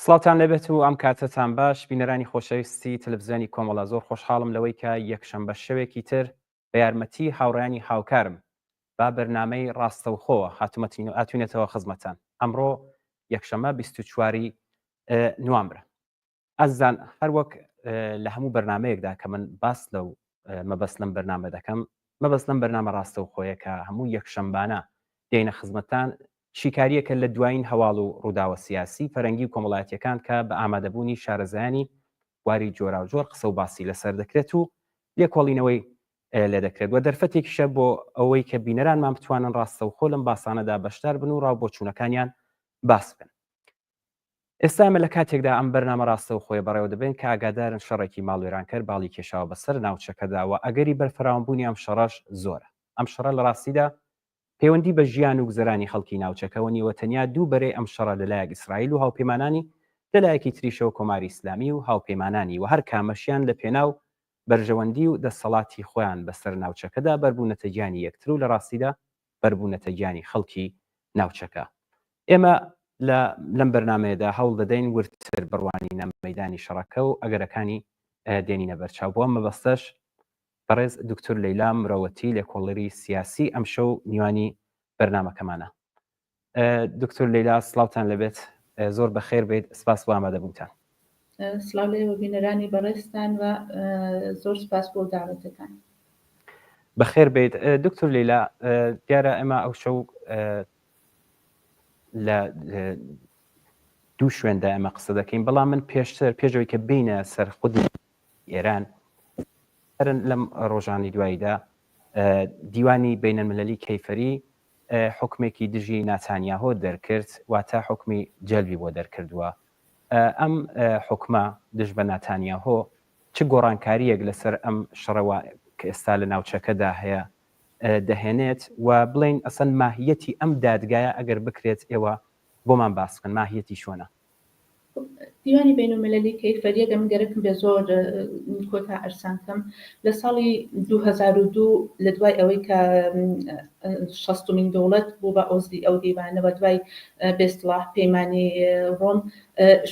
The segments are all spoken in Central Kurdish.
سڵاوتان لەبێت و ئەم کاتتان باش بینەرانی خۆشەویستی تەلەڤیزیۆنی کۆمەڵە زۆر خۆشحاڵم لەوەی کە یەکشەمبە شەوێکی تر بە یارمەتی هاوڕێیانی هاوکارم با بەرنامەی ڕاستەوخۆوە هاتوونێتەوە خزمەتان. ئەمڕۆ یەکشەمە 24 نوامبر. ئەزان هەروەک لە هەموو بەرنمەیەکدا کە من باس لەو مەبەست لەم بەرنامە دەکەم، مەبەست لەم بەرنامە ڕاستەوخۆیە کە هەموو یەکشەمبانە دێنە خزمەتان شیکاریەکە لە دوایین هەواڵ و ڕووداوە سیاسی فەرەنگی و کۆمەڵایەتیەکان کە بە ئامادەبوونی شارەزایانی واری جۆرا و جۆر قسە و باسی لەسەر دەکرێت و لێکۆڵینەوەی لێ دەکرێت و دەرفەتێکیشە بۆ ئەوەی کە بینەرانمان بتوانن ڕاستەوخۆ لەم باسانەدا بەشدار بن و ڕاوبۆچوونەکانیان باس بن. ئێستا ئێمە لە کاتێکدا ئەم بەرنامە ڕاستەوخۆیە بەڕێوە دەبێن کە ئاگادارن شەڕێکی ماڵوێرانکەر باڵی کێشاوە بەسەر ناوچەکەدا و ئەگەری بەرفراوانبوونی ئەم شەڕەش زۆرە. ئەم شەڕە لە ڕاستیدا پەیوەندی بە ژیان و گزەرانی خەڵکی ناوچەکەەوە نیوە تەنیا دوو بەرێ ئەم شەڕە لەلایەک ئیسرائیل و هاوپەیمانانی لەلایەکی تریشەوە کۆماری ئیسلامی و هاوپەیمانانی و هەر کامەشیان لە پێناو بەرژەوەندی و دەسەڵاتی خۆیان بەسەر ناوچەکەدا بەربوونەتە گیانی یەکتر و لە ڕاستیدا بەربوونەتە گیانی خەڵکی ناوچەکە. ئێمە لەم بەرنمەیەدا هەوڵ دەدەین ورتر بڕوانینە مەیدانی شەڕەکە و ئەگەرەکانی دێنینە بەرچاو. بۆ ئەم مەبەستەش بەڕێز دکتۆر لەیلا مرۆوەتی لێکۆڵەری سیاسی ئەم شەو میوانی بەرنامەکەمانە. دکتۆر لەیلا سڵاوتان لەبێت، زۆر بەخێر بێت، سپاس بۆ ئامادەبوونتان. سڵاو لێوە بینەرانی بەڕێستان و زۆر سپاس بۆ داوەتەکان. بەخێر بێت. دکتۆر لەیلا، دیارە ئێمە ئەو شەو لە دوو شوێندا ئێمە قسە دەکەین، بەڵام من پێشتر پێشەوەی کە بینە سەرخودی ئێران لەم ڕۆژانی دواییدا دیوانی بینەلملەلی کەیفەری حکمێکی دژی ناتانیاهۆ دەرکرد، واتە حکمی جەلبی بۆ دەرکردووە. ئەم حکمە دژ بە ناتانیاهۆ چ گۆڕانکاریەک لەسەر ئەم شەڕەوە کە ئێستا لە ناوچەکەدا هەیە دەهێنێت و بڵین ئەسەن ماهیەتی ئەم دادگایە ئەگەر بکرێت ئێوە بۆمان باس بکەن ماهیەتی چۆنە؟ دیوانی بینەلملەلی کەیفەریە دەم گەرەکم بێ زۆر کۆتا ئەرسانکەم لە ساڵی 2002 لە دوای ئەوەی کە 60مین دەوڵەت بوو بە ئۆزدی ئەو دیوانەوە دوای بێستڵاح پەیمانی ڕۆم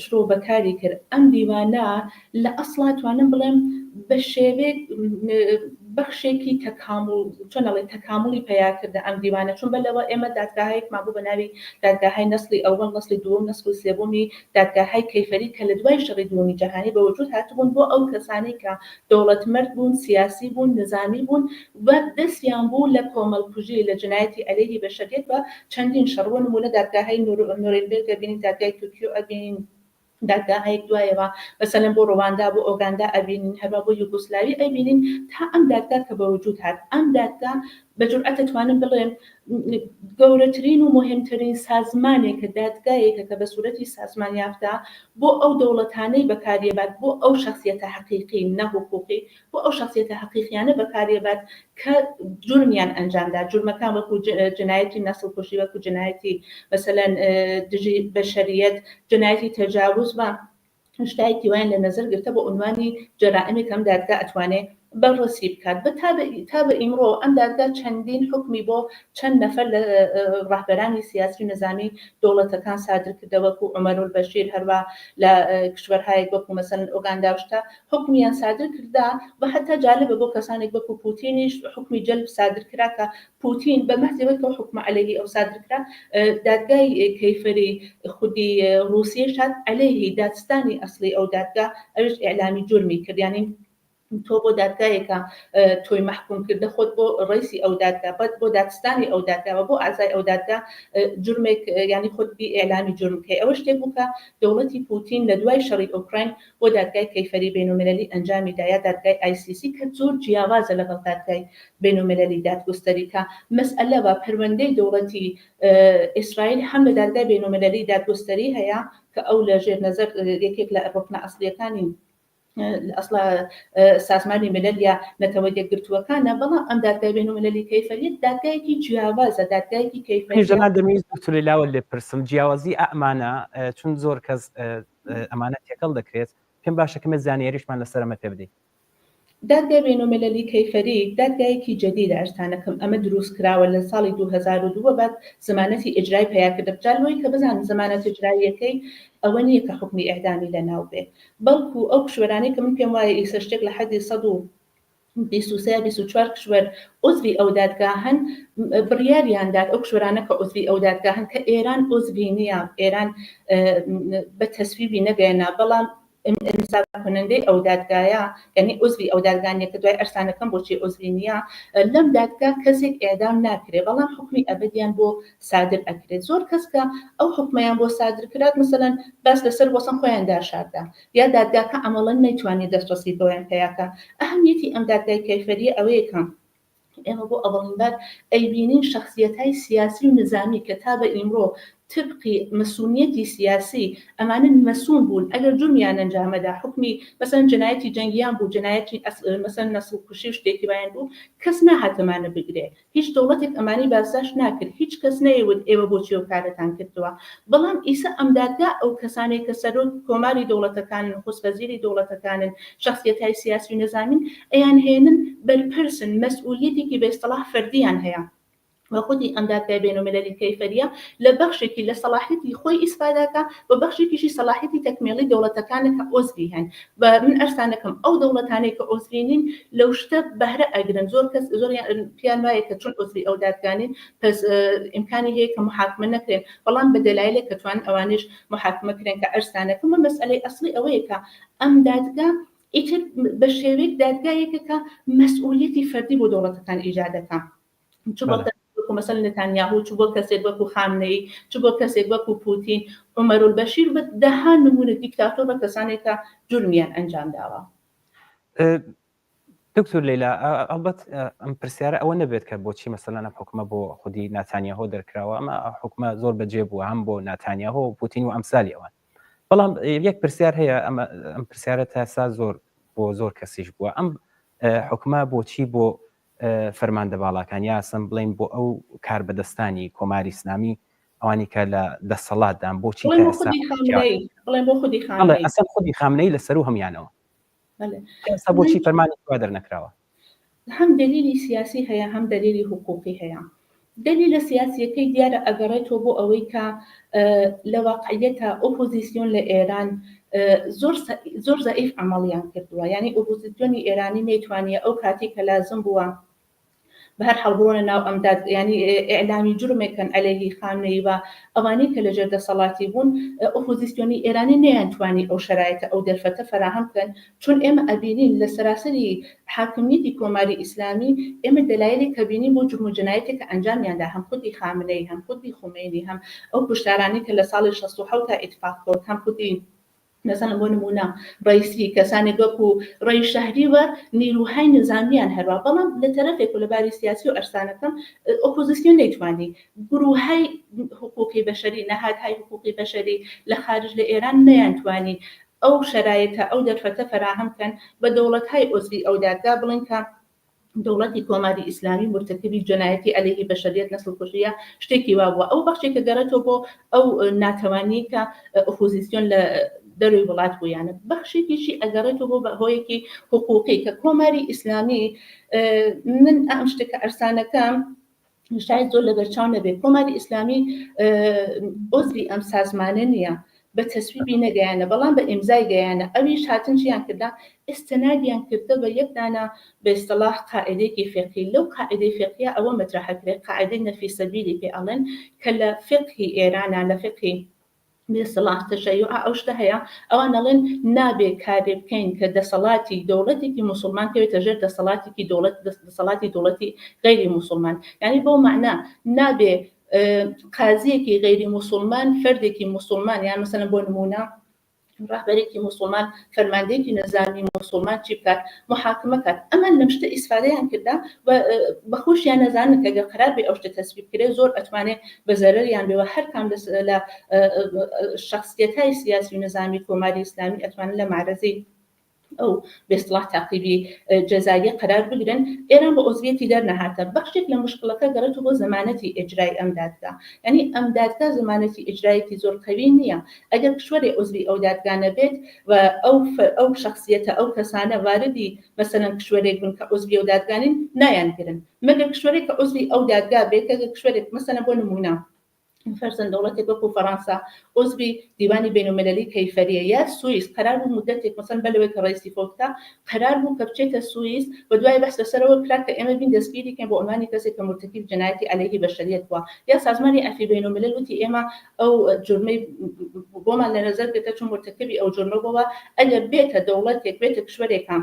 شروع بەکاری کرد. ئەم دیوانە لە ئەسڵا توانم بڵێم بە شێوەیەک بەخشێکی چۆنەڵێ تەکامڵی پەیا کردە ئەم دیوانە، چون بەلەوە ئێمە دادگاهەیەکمان بوو بە ناوی دادگاهای نەسلی ئەوەڵ، نەسلی دووەم، نەسلی سێبوومی دادگاهای کەیفەری کە لە دوای شەڕی دووەمی جەهانی بە وجود هاتبوون بۆ ئەو کەسانی کە دەوڵەتمەرد بوون، سیاسی بوون، نظامی بوون و دەستیان بوو لە کۆمەڵکوژی لە جنایەتی عەلەیهی بەشەریەت و چەندین شەڕ بۆ نمونە دادگاهای نورنبێرگ ئەبینین، دادگای تۆکیۆ ئەبینین، دادگاهەیەک دوایەوە مەسەلەن بۆ ڕۆواندا بۆ ئۆگاندا ئەبینین، هەروە بۆ یوگۆسلاوی ئەبینین، تا ئەم دادگا کە بە وجود هات. ئەم دادگا بە جورئەت دەتوانم بڵێم گەورەترین و مهمترین سازمانێکە، دادگایەکە کە بە سوورەتی سازمان یافتا بۆ ئەو دەوڵەتانەی بەکارێبات، بۆ ئەو شخصیەتە حەقیقی نەحقوقی، بۆ ئەو شخصیەتە حەقیقیانە بەکارێبات کە جورمیان ئەنجامدا، جورمەکان وەکو جنایەتی نەسڵکوژی، وەکو جنایەتی مەسەلەن دژی بەشەریەت، جنایەتی تەجاوز و شتایەکی وایان لە نەزەر گرتە بۆ عنوانی جەرائیمێک ئەم دادگا ئەتوانێت بەڕێوەسی بکات. تا بە ئیمڕۆ ئەم دادگا چەندین حکمی بۆ چەند نەفەر لە ڕاهبەرانی سیاسی و نظامی دەوڵەتەکان سادر کردە، وەکو عومەر البەشیر، هەروە لە کشوەرهایەک وەکو مەسەلەن ئۆگاندا و شتا حکمیان سادر کردا و حتا جالبە بۆ کەسانێک وەکو پوتینیش حکمی جەلب سادر کرا کە پوتین بە مەحزەوەی کە حکم عەلەیهی ئەو سادر کرا، دادگای کەیفەری خودی رووسیەش هات عەلەیهی دادستانی ئەسڵی ئەو دادگا ئەوش ئیعلامی جورمی کرد، یعنی تۆ بۆ دادگایەکە تۆی محکوم کردە خۆت بۆ ڕئیسی ئەو دادگا، بۆ دادستانی ئەو دادگا و بۆ ئازای ئەو دادگا جورمێک یعنی خۆت بی ئیعلامی جورم کەی. ئەوە شتێک بوو کە دەوڵەتی پوتین لە دوای شەڕی ئۆکراین بۆ دادگای کەیفەری بینەلملەلی ئەنجامی دایا، دادگای ICC کە زۆر جیاوازە لەگەڵ دادگای بینەلملەلی دادگستەری کە مەسئلە و پەروەندەی دەوڵەتی ئیسرائیل هەم لە دادگای بینەلملەلی دادگستەری هەیە کە ئەو لە ژێر نەزەر یەکێک لە ڕوکنە ئەسڵیەکانی ئەسڵا سازمانی ملل یا نەتەوە یەکگرتووەکانە، بەڵام ئەم دادگای بینەلملەلی کەیفەریەت دادگایەکی جیاوازە، دادگایەکی کەیفەری. دەمەویست دکتۆر لەیلاوە لێ پرسم جیاوازی ئەمانە چون زۆر کەس ئەمانە تێکەڵ دەکرێت، پێم باشە کەمە زانیاریشمان لەسەر ئەمە پێ بدەیت. دادگای بینالمللی کەیفەری دادگایەکی جدید ئەرسانەکەم ئەمە دروست کراوە لە ساڵی 2002 بعد زمانەتی ئیجرای پێیاکردە بجارەوەی کە بزانن زمانەت ئیجراییەکەی ئەوە نییە کە حکمی ئێعدامی لەناو بێ بەڵکو ئەو کشوەرانەی کە من پێم وایە ئیسە شتێک لە حەدی 123-24 کشوەر عوزوی ئەو دادگا هەن بڕیاریاندار ئەو کشوەرانە کە عوزوی ئەو دادگا هەن کە ئێران عوزوی نییە ئێران بە تەسویبی نەگەیەنا بەڵام ئەمساکنەندەی ئەو دادگایە یعنی عوزوی ئەو دادگانیە کە دوای ئەرسانەکەم بۆچی عوزوی نییە لەم دادگا کەسێک ئێعدام ناکرێت بەڵام حکمی ئەبەدیان بۆ سادر ئەکرێت زۆر کەس کە ئەو حکمیان بۆ سادر کرات مثلەن باس لەسەر وەسن خۆیان داشاردا یا دادگاکە ئەمەڵەن نەیتوانێت دەسترسی بۆیان پێیاکە ئەهەمیەتی ئەم دادگای کەیفەریە ئەوەیە کە ئێمە بۆ ئەوەڵین بار ئەیبینین شخصیەت‌های سیاسی و نظامی کە تا بە ئیمڕۆ طبقی مەسئولیەتی سیاسی ئەمانە مەسئول بوون ئەگەر جرمیان ئەنجامەدا حکمی مثلا جنایەتی جەنگیان بوو جنایەتی مثلا نەسڵکوشی و شتێکی وایان بوو کەس ناهاتەمانە بگرێ هیچ دەوڵەتێک ئەمانی بازداشت ناکرد هیچ کەس نەیەوت ئێوە بۆچی ئەو کارەتان کردووە بەڵام ئیسا ئەم دادگا ئەو کەسانێک کە سەرۆک کۆماری دەوڵەتەکانن خۆسپەزیری دەوڵەتەکانن شخصیەت‌های سیاسی و نظامین ئەیان هێنن بەرپرسن مەسئولیەتێکی بە ئیستلاح فەردیان هەیە وەخودی ئەم دادگای بینالمللی کەیفەریە لە بەخشێکی لە سەلاحیەتی خۆی ئیسپاداکە بە بەخشێکیشی سەلاحیەتی تەکمیلی دەوڵەتەکانە کە عوزوی هەن بە من ئەرسانەکەم ئەو دەوڵەتانەی کە عوزوینین لەو شتە بەهرە ئەگرن زۆر کەس زۆریان پیان وایە کە چون عوزوی ئەو دادگانین پس ئیمکانی هەیە کە محاکمە نەکرێن بەڵام بە دەلایلێک کە توان ئەوانش محاکمە کرێن کە ئەرسانەکەم مەسئلەی ئەسڵی ئەوەیە کە ئەم دادگا ئیتر بە شێوەیەک دادگایەکە کە مەسئولیەتی فەردی بۆ دەوڵەتەکان ئیجادەکە مثلا نتانیاهو چوو بۆ کەسێک وەکو خامنەی چوو بۆ کەسێک وەکو پوتین عومەر البەشیر بە دەها نمونە دیکتاتۆر بە کەسانێکە جورمیان ئەنجام داوە دکتور لەیلا ئەڵبەت ئەم پرسیارە ئەوە نەبێت کە بۆچی مەسەلەن ئەم حکومە بۆ خودی ناتانیاهۆ دەرکراوە ئەمە حکومە زۆر بەجێ بووە هەم بۆ ناتانیاهۆ و پوتین و ئەمسالی ئەوان بەڵام یەک پرسیار هەیە ئەم پرسیارە تاسا زۆر کەسیش بووە ئەم حکومە بۆچی بۆ فەرماندەباڵاکان یا ئەسم بڵین بۆ ئەو کار بەدەستانی کۆماری ئیسلامی ئەوانی کە لە دەسەڵاتدان بۆچی ئەسەن خودی خامنەی لەسەر و هەمیانەوە بۆچی فەرمانی وا دەرنەکراوە هەم دلیلی سیاسی هەیە هەم دلیلی حقوقی هەیە دلیلە سیاسیەکەی دیارە ئەگەڕێتەوە بۆ ئەوەی کە لە واقعیەتە ئۆپۆزیسیۆن لە ئێران زۆر زەئیف عملیان کردووە یعنی ئۆپۆزیسیۆنی ئێرانی نەیتوانیە ئەو کاتی کە لازم بووە بەهەر حەڵبڕۆنە ناو ئەم ینی ئێعلامی جرمێکن عەلەیهی خامنەی و ئەوانەی کە لەژێر دەسەڵاتی بوون ئۆپۆزیسیۆنی ئێرانی نەیانتوانی ئەو شەرایطە ئەو دەرفەتە فراهەم بکەن چون ئێمە ئەبینین لە سەراسەری حاکمیەتی کۆماری ئیسلامی ئێمە دەلایلی کە بینین بۆ جرم و جنایەتێک کە ئەنجامیاندا هەم خودی خامنەی هەم خودی خومێنی هەم ئەو کوشتارانی کە لە ساڵی 67 تا ئیتفاق کۆت هەم خودی مثلا بۆ نمونە ڕئیسی کەسانی وەکو ڕێی شەهری و نیروهای نظامیان هەروە بەڵام لە تەرەفێک و لەباری سیاسی و ئەرسانەکەم ئۆپۆزیسیۆن نەیتوانی گروههای حقوقی بەشەری نەهادهای حقوقی بەشەری لە خارج لە ئێران نەیانتوانی ئەو شەرایطە ئەو دەرفەتە فراهەم بکەن بە دەوڵەتهای عوزوی ئەو دادگا بڵێن کە دەوڵەتی کۆماری ئیسلامی مرتکبی جنایەتی عەلەیهی بەشەریەت نەسڵکوژیە شتێکی وا بووە ئەو بەخشێکە گەڕێتەوە بۆ ئەو ناتوانی کە ئۆپۆزیسیۆن لە دەروی وڵات بوویانە بەخشێکیشی ئەگەڕێتەوە بۆ بەهۆیەکی حقوقی کە کۆماری ئیسلامی من ئەم شتێکە ئەرسانەکەم شاید زۆر لەبەرچاو نەبێت کۆماری ئیسلامی عوزوی ئەم سازمانە نییە بە تەسویبی نەگەیانە بەڵام بە ئیمزای گەیانە ئەویش هاتن چیان کردا ئستنادیان کردە بە یەک دانە بە ئیستلاح قاعدەیەکی فقهی لەو قاعدەی فقهیە ئەوە مەطرحەکرێت قاعدەی نەفی سەبیلی پێ ئەڵێن کە لە فقهی ئێرانە لە فقهی بێسەڵاح تەشەیوع ئەو شتە هەیە ئەوان دەڵێن نابێ کارێ بکەین کە دەسەڵاتی دەوڵەتێکی موسڵمان کەوێتە ژێر دەسەڵاتێکی دەسەڵاتی دەوڵەتی غەیری موسڵمان یعنی بۆ معنە نابێ قازیەکی غەیری موسڵمان فەردێکی موسڵمان یان مثلا بۆ نمونە ڕاهبەرێکی موسڵمان فەرماندەیەکی نەزامی موسڵمان چی بکات محاکمە کات ئەمان لەم شتە ئیسفادەیان کردا و بەخۆشیان نەزانن کە ئەگەر قەرار بێ ئەو شتە تەسبیب کرێ زۆر ئەتوانێت بە زەرەریان بێەوە هەر کام لە شخصیەت‌های سیاسی و نەزامی کۆماری ئیسلامی ئەتوانن لە معرەزی ئەو بێستڵاح تاقیبی جەزاییە قرار بگرن ئێران بە عضویەتی دەرنەهاتە بەخشێک لە مشکلەکە گەڕێتەوە بۆ زەمانەتی ئیجرای ئەم دادگا یعنی ئەم دادگا زەمانەتی ئیجرایەتی زۆر قەوی نییە ئەگەر کشوەرێ عضوی ئەو دادگانە بێت و ئەو شخصیەتە ئەو کەسانە واردی مەسەلەن کشوەرێک بن کە عضوی ئەو دادگانین نایانگرن مەگەر کشوەرێک کە عضوی ئەو دادگا بێت کە کشوەرێک مەسەلەن بۆ نمونە فرزن دولتێک وەکو فەڕەنسا عضوی دیوانی بینالمللی کەیفەریە یا سوئیس قرار بوو مدەتێک مەسەلەن بەلەوەی کە ڕئیسی فۆتکە قرار بوو کە بچێتە سوئیس بە دوای بەس لەسەرەوە کرا کە ئێمە بین دەستگیریکەین بۆ عنوانی کەسێک کە مرتەکیب جەنایەتی عەلەیهی بەشەریەت بووە یا سازمانی عەفوی بینالملل وتی ئێمە ئەو جورمەی بۆمان لە نەزەر بێتە چون مرتەکیبی ئەو جورمە بووە ئەگەر بێتە دەوڵەتێک بێتە کشوەرێکە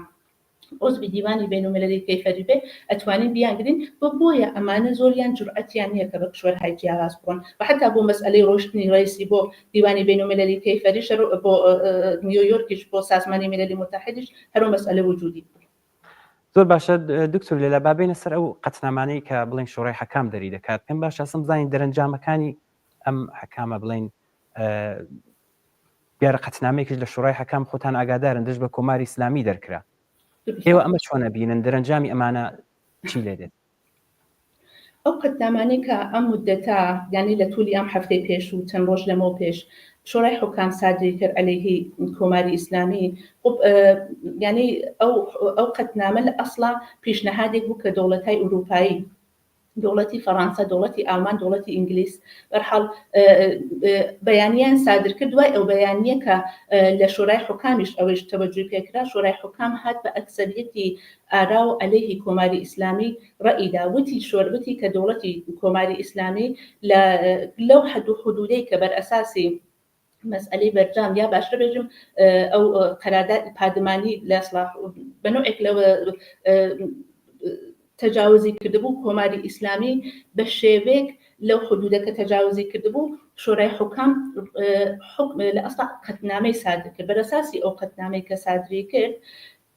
عضوی دیوانی بینالمللی کەیفەری بێ ئەتوانین بیانگرین بۆیە ئەمانە زۆریان جورئەتیان نییە کە بە کشوەرهای جیاواز بڕۆن و حتا بۆ مەسئلەی ڕۆشتنی ڕئیسی بۆ دیوانی بینالمللی کەیفەریش بۆ نیویۆرکیش بۆ سازمانی مللی متحدیش هەرو مەسئلە وجودی زۆر باشە دکتۆر لێلە با بینە سەر ئەو قەتنامانەی کە بڵین شۆڕەی حەکام دەری دەکات پێم باشە ئەسم بزانین دەرەنجامەکانی ئەم حەکامە بڵین دیارە قەتنامەیەکیش لە شۆڕەی حەکام خۆتان ئاگادارن دەست بە کۆماری ئیسلامی دەرکرا ئێوە ئەمە چۆنە بینن دەرەنجامی ئەمانە چی لێ دێت ئەو قەتنامانەی کە ئەم مدەتا یعنی لە توولی ئەم هەفتەی پێش و چەند ڕۆژ لەمەوە پێش شۆڕای حوکام سادری کرد عەلەیهی کۆماری ئیسلامی یعنی ئەو قەتنامە لە ئەسڵا پیشنەهادێک بوو کە دەوڵەتای ئوروپایی دەوڵەتی فەڕەنسا دەوڵەتی ئالمان دەوڵەتی ئینگلیس بەرحەڵ بەیانیان سادر کرد دوای ئەو بەیانیە کە لە شۆرای حوکامیش ئەوەش تەوەجوی پێکرا شۆرای حوکام هات بە ئەکسەریەتی ئارا و عەلەیهی کۆماری ئیسلامی ڕەئیدا وتی شۆربەتی کە دەوڵەتی کۆماری ئیسلامی لەو حەد و حودودەی کە بەرئەساسی مەسئلەی بەرجام یا باشتر بێژم ئەو قەرارداد پادمانی لە بەنوعێک لەوە تجاوزی کردبوو کۆماری ئیسلامی بە شێوەیەک لەو حدودەکە تجاوزی کردبوو شۆرای حوکام لە ئەسڵا قەتنامەی سادر کرد بەرئەساسی ئەو قەتنامەی کە سادری کرد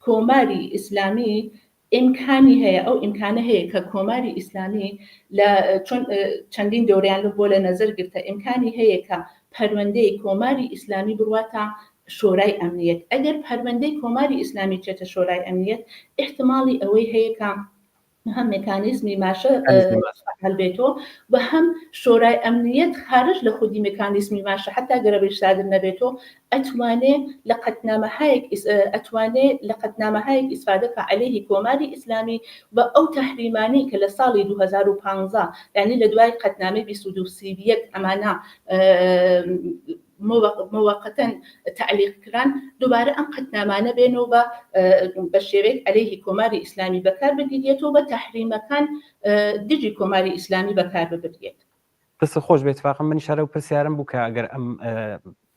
کۆماری ئیسلامی ئیمکانی هەیە ئەو ئیمکانە هەیە کە کۆماری ئیسلامی لە چۆن چەندین دەورەیان بۆ لە نەزەر گرتە ئیمکانی هەیە کە پەروەندەی کۆماری ئیسلامی بڕواتە شۆرای ئەمنیەت ئەگەر پەروەندەی کۆماری ئیسلامی چێتە شۆرای ئەمنیەت احتماڵی ئەوەی هەیە کە هەم مێکانیزمی ماشە هەلبێتەوە و هەم شۆرای ئەمنیەت خارج لە خودی مێکانیزمی ماشە حتا گەرەبەی سادر نەبێتەوە ئەتوانێت لە قەتنامەهایەک ئیسفادەکە عەلەیهی کۆماری ئیسلامی بە ئەو تەحریمانی کە لە ساڵی 2015 یعنی لە دوای قەتنامەی 22 ئەمانە موقتاً تعلیق کران دووبارە ئەم قەتنامانە بێنەوە بە شێوەیەک عەلەیهی کۆماری ئیسلامی بەکار بگیرێتەوە بە تەحریمەکان دژی کۆماری ئیسلامی بەکار ببرێت پرسە خۆش بێت فاقم من شارە و پرسیارم بوو کە ئەگەر ئەم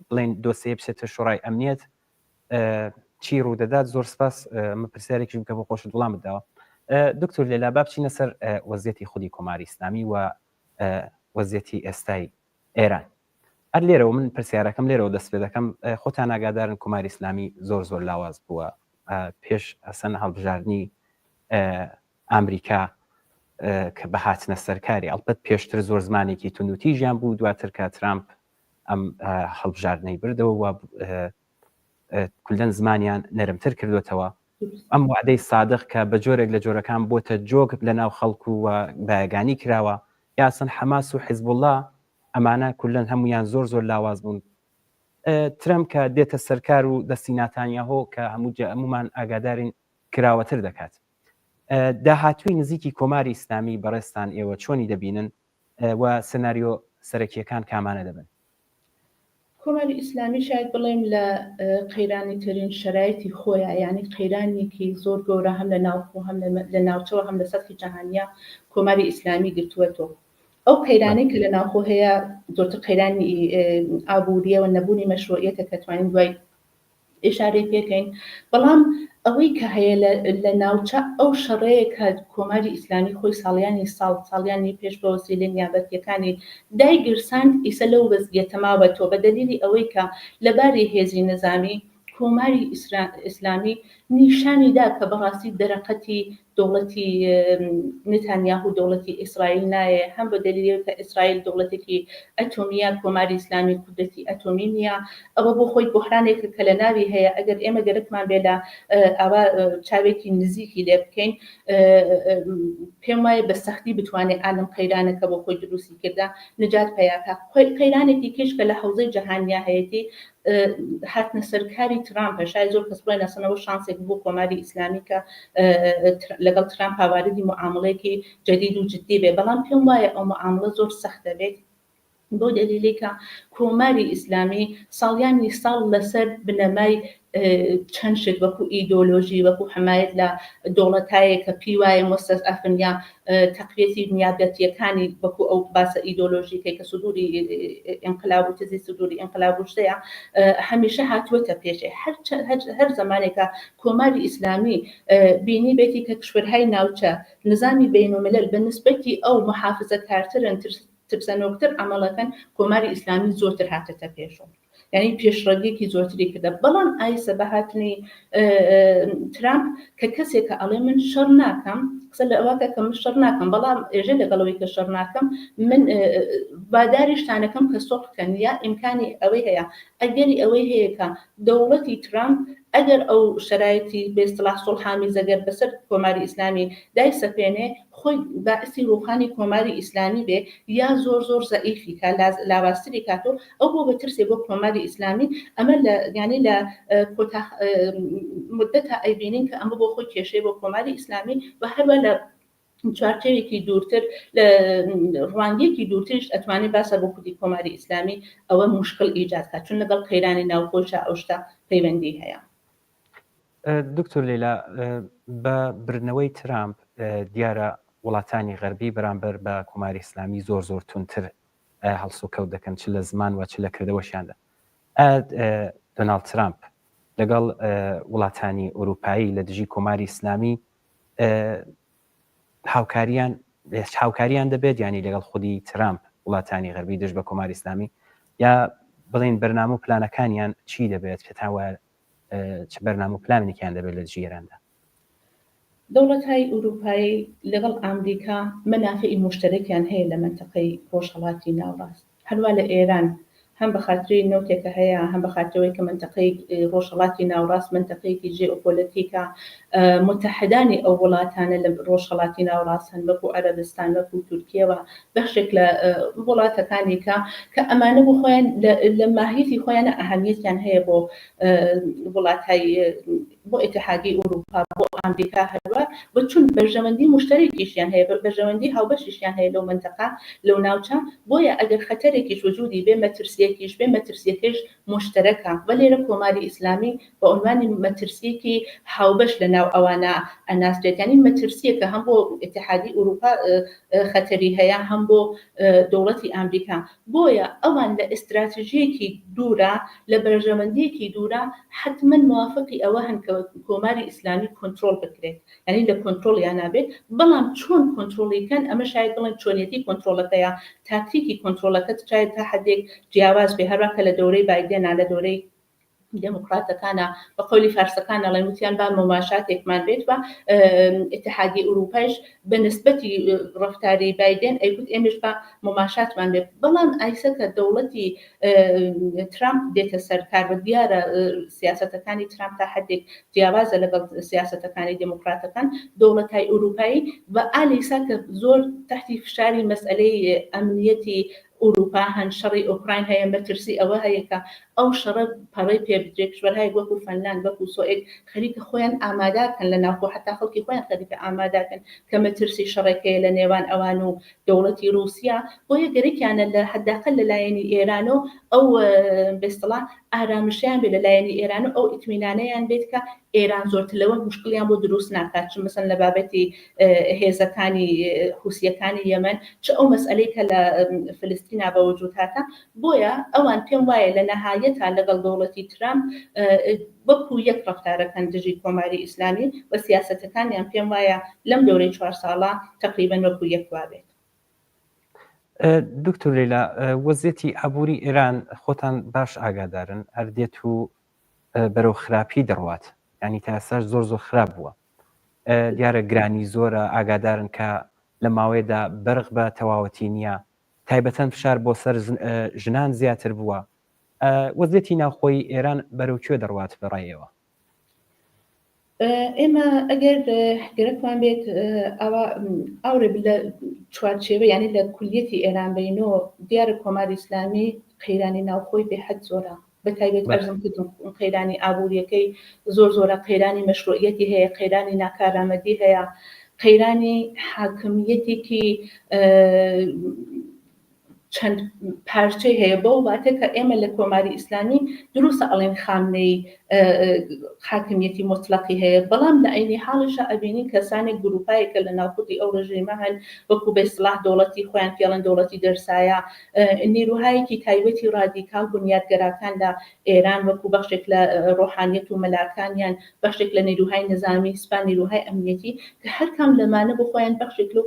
بڵێن دۆسیە بچێتە شۆڕای ئەمنیەت چی ڕوودەدات زۆر سپاس من پرسیارێکی بکە بۆ خۆشت وڵام بداوە دکتۆر لێلا با بچینە سەر وەزعیەتی خودی کۆماری ئیسلامی و وەزعیەتی ئێستای ئێران هەر لێرەوە من پرسیارەکەم لێرەوە دەست پێ دەکەم خۆتان ئاگادارن کۆماری ئیسلامی زۆر لاواز بووە پێش ئەسەن هەڵبژاردننی ئەمریکا کە بەهاتنە سەرکاری ئەڵبەت پێشتر زۆر زمانێکی توندوتیژیان بوو دواتر کە ترامپ ئەم هەڵبژاردنەی بردەوە و کولدەن زمانیان نەرمتر کردوێتەوە ئەم وعدەی سادق کە بە جۆرێک لە جۆرەکان بۆتە جۆک لە ناو خەڵکو و بایەگانی کراوە یاسن حەماس و حیزب الله ئەمانە کولەن هەمویان زۆر لاواز بوون ترەمپ کە دێتە سەرکار و دەستی ناتانیاهۆ کە هەمومان ئاگادارین کراوەتر دەکات داهاتووی نزیکی کۆماری ئیسلامی بەڕێستان ئێوە چۆنی دەبینن و سناریۆ سەرەکیەکان کامانە دەبن کۆماری ئیسلامی شاید بڵێم لە قەیرانی ترین شرایطی خۆیە یعنی قەیرانێکی زۆر گەورە هەم لە ناوخۆ هەم لە ناوچەوە هەم لە سەرکی جەهانیە کۆماری ئیسلامی گرتووەتەوە ئەو قەیرانەی کە لە ناوخۆ هەیە زۆرتر قەیرانی ئابوووریە و نەبوونی مەشروعیەتە کە توانین دوای ئێشارەی پێکەین بەڵام ئەوەی کە هەیە لە ناوچە ئەو شەڕەیە کە کۆماری ئیسلامی خۆی ساڵیانی پێش بە وەسیلەی نیابەتیەکانی دایگرساند ئیسە لەو وەزعیەتە ماوەتەوە بە دەلیلی ئەوەی کە لەباری هێزی نظامی کۆماری ئیسلامی نیشانیدا کە بەڕاستی دەرەقەتی دەوڵەتی نتانیاهو دەوڵەتی ئیسرائیل نایە هەم بە دلیل کە ئیسرائیل دەوڵەتێکی ئەتۆمیە کۆماری ئیسلامی قودرەتی ئەتۆمی نییە ئەوە بۆ خۆی بحرانێکە کە لە ناوی هەیە ئەگەر ئێمە گەرەکمان بێ لە ئاوا چاوێکی نزیکی لێ بکەین پێم وایە بە سەختی بتوانێت ئالم قەیرانەکە بۆ خۆی دروستی کردا نجات پیاکە قەیرانێکی کەش کە لە حوزەی جەهانیا هەیەتی هاتنە سەرکاری ترامپە شاید زۆر کەس بڵێ نەسەنەوە شانسێک بۆ کۆماری ئیسلامی کە لەگەڵ ترامپ هاواردی معاملەیەکی جدید و جدی بێ بەڵام پێم وایە ئەو معاملە زۆر سەخت دەبێت بۆ دلیلێکە کۆماری ئیسلامی ساڵیانی ساڵ لەسەر بنەمای چەند شت وەکو ئیدۆلۆژی وەکو حمایەت لە دۆڵەتایە کە پێی وایە مستەضعەفن یا تەقویەتی بنیادەتیەکانی وەکو ئەو باسە ئیدۆلۆژیکەی کە سوودوری ئینقلاب و تزی سوودوری ئینقلاب و شتەیە هەمیشە هاتووەتە پێشێ هەر زمانێکە کۆماری ئیسلامی بینی بێتی کە کشورهای ناوچە نظامی بینالملل بە نسبەتی ئەو محافزەکارترن ترسەنۆکتر ئەمەڵەکەن کۆماری ئیسلامی زۆرتر هاتەتە پێشەوە یعنی پێشڕەگێکی زۆرتری کردە بەڵام ئایسە بەهاتنی ترامپ کە کەسێکە ئەڵێ من شەڕ ناکەم قسە لە ئەوەکە کە من شەڕ ناکەم بەڵام ئێژە لەگەڵەوەی کە شەڕ ناکەم من باداریشتانەکەم کە سۆڵ بکەن یا ئیمکانی ئەوەی هەیە ئەگەری ئەوەی هەیە کە دەوڵەتی ترامپ ئەگەر ئەو شرایەتی بێستڵاح سوڵحامی زەگەر بەسەر کۆماری ئیسلامی دای سەپێنێ خۆی باعثی ڕوحانی کۆماری ئیسلامی بێ یا زۆر زەئیفی کە لاواستری کاتۆ ئەو بۆ بەترسێ بۆ کۆماری ئیسلامی ئەمە ینی لە مدەتا ئەیبینین کە ئەمە بۆ خۆی کێشەی بۆ کۆماری ئیسلامی و هەروە لە چوارچێوێکی دوورتر لە ڕوانگەیەکی دوورتریش ئەتوانێت باسە بۆ کوردی کۆماری ئیسلامی ئەوە مشکل ئیجادکە چون لەگەڵ قەیرانی ناوخۆشە ئەو شتە پەیوەندی هەیە. دکتۆر لەیلا بە برنەوەی ترامپ دیارە وڵاتانی غەربی بەرامبەر بە کۆماری ئیسلامی زۆر تونتر هەڵسو کەوت دەکەن چ لە زمان و چ لە کردەوەشیاندا دۆناڵد ترامپ لەگەڵ وڵاتانی ئەوروپایی لە دژی کۆماری ئیسلامی هاوکاریان دەبێت ینی لەگەڵ خودی ترامپ وڵاتانی غەربی دژ بە کۆماری ئیسلامی یا بڵین بەرنامە و پلانەکانیان چی دەبێت پێتاوە چ بەرنامە و پلانێکیان دەبێت لە دژیێراندا؟ دەوڵەت‌های ئەوروپایی لەگەڵ ئەمریکا مەنافعی مشترەکیان هەیە لە منتەقەی ڕۆژهەڵاتی ناوڕاست هەروە لە ئێران هەم بە خاطری نەوتێکە هەیە هەم بە خاطرەوەی کە منتەقەی ڕۆژهەڵاتی ناوڕاست منتەقەیەکی ژێئۆپۆلیتیکە متحدانی ئەو وڵاتانە لە ڕۆژهەڵاتی ناوڕاست هەن وەکو عەرەبستان وەکو تورکیەوە بەخشێک لە وڵاتەکانی کە ئەمانە بۆ خۆیان لە ماهیتی خۆیانە ئەهەمیەتیان هەیە بۆ وڵاتهای بۆ ئیتحادی ئەوروپا بۆ ئەمریکا هەروە بە چون بەرژەوەندی مشترێکیشیان هەیە بەرژەوەندی هاوبەشیشیان هەیە لەو منتەقە لەو ناوچە بۆیە ئەگەر خەتەرێکیش وجودی بێ مەترسیەکیش بێ مەترسیەکەش مشترەکە بە لێرە کۆماری ئیسلامی بە عنوانی مەترسیەکی هاوبەش لە ناو ئەوانە ئەناسرێت ینی مەترسیەکە هەم بۆ ئیتحادی ئەوروپا خەتەری هەیە هەم بۆ دەوڵەتی ئەمریکا بۆیە ئەوان لە ئستراتیژیەکی دوورە لە بەرژەوەندیەکی دوورە حتما موافقی ئەوە هەن کە کۆماری ئیسلامی کۆنترۆل بکرێت ینی لە کۆنترۆڵیان نابێت بەڵام چۆن کۆنترۆلیکەن ئەمە شاید بڵێن چۆنیەتی کۆنترۆلەکەیە تاکتیکی کۆنترۆلەکەت شاید تا حدێک جیاواز بێ هەروەکە لە دەورەی بایدێنە لە دەورەی دموکراتەکانە بە قەولی فارسەکانە لە وتیان با مماشاتێکمان بێت و ئیتحادی ئەوروپایش بە نسبەتی ڕەفتاری بایدێن ئەیگوت ئێمەش بە مماشاتمان بێت بەڵام ئایسەکە دەوڵەتی ترامپ دێتە سەرکار بە دیارە سیاسەتەکانی ترامپ تا حدێک جیاوازە لەگەڵ سیاسەتەکانی دموکراتەکان دەوڵەتهای ئەوروپایی بە ئالیسا کە زۆر تحتی فشاری مەسئلەی ئەمنیەتی ئەوروپا هەن شەڕی ئۆکراین هەیە مەترسی ئەوە هەیە کە ئەو شەڕە پەڕەی پێ بدرێت کشوەرهای وەکو فەنلاند وەکو سوئێد خەریکە خۆیان ئامادەکەن لە ناوخۆ حتا خەڵکی خۆیان خەریکە ئامادەکەن کە مەترسی شەڕێکەیە لە نێوان ئەوان و دەوڵەتی رووسیا بۆیە گەرەکیانە لە حداقل لەلایەنی ئێران و ئەو بێستڵا ئارامشیان بێ لەلایەنی ئێران و ئەو ئیتمینانەیان بێت کە ئێران زۆرتر لەوە مشکلیان بۆ دروست ناکات چ مەسەن لە بابەتی هێزەکانی حوسیەکانی یەمەن چ ئەو مەسئلەی کە لە فلستینا بە وجود هاتە بۆیە ئەوان پێم وایە لە نەهایەتا لەگەڵ دەوڵەتی ترامپ وەکو یەک ڕەفتارەکەن دژی کۆماری ئیسلامی و سیاسەتەکانیان پێم وایە لەم دەورەی 4 ساڵە تقریبا وەکو یەک وابێت. دکتۆر لەیلا وەزیەتی ئابووری ئێران خۆتان باش ئاگادارن هەردێت و بەرەو خراپی دەڕوات ینی تا ئێستاش زۆر خراپ بووە دیارە گرانی زۆرە ئاگادارن کە لە ماوەیەدا بەرق بە تەواوەتی نییە تایبەتەن فشار بۆ سەر ژنان زیاتر بووە وەزیەتی ناوخۆی ئێران بەرەوکوێ دەڕوات بەڕایەوە ئێمە ئەگەر گەرەکمان بێت ئاورێ لە چوارچێوە ینی لە کولیەتی ئێران بینەوە دیارە کۆماری ئیسلامی قەیرانی ناوخۆی بێحەد زۆرە بەتایبێت ئەرزم کردم قەیرانی ئابوووریەکەی زۆرە قەیرانی مەشروعیەتی هەیە قەیرانی ناکارامەدی هەیە قەیرانی حاکمیەتێکی چەند پارچەی هەیە بەو واتە کە ئێمە لە کۆماری ئیسلامی دروستە ئەڵێن خامنەی حاکمیەتی مطلقی هەیە بەڵام لە عینی حاڵیشە ئەبینی کەسانێک گروپایەکە لە ناوخۆی ئەو ڕژیمە هەن وەکو بە ئیسلاح دەوڵەتی خۆیان پێڵەن دەوڵەتی دەرسایە نیروهایەکی تایبەتی ڕادیکال بنیادگەراکان لە ئێران وەکو بەخشێک لە ڕۆحانیەت و مەلاکانیان بەخشێک لە نیروهای نظامی سوپان نیروهای ئەمنیەتی کە هەرکەم لەمانە بۆ خۆیان بەخشێک لەو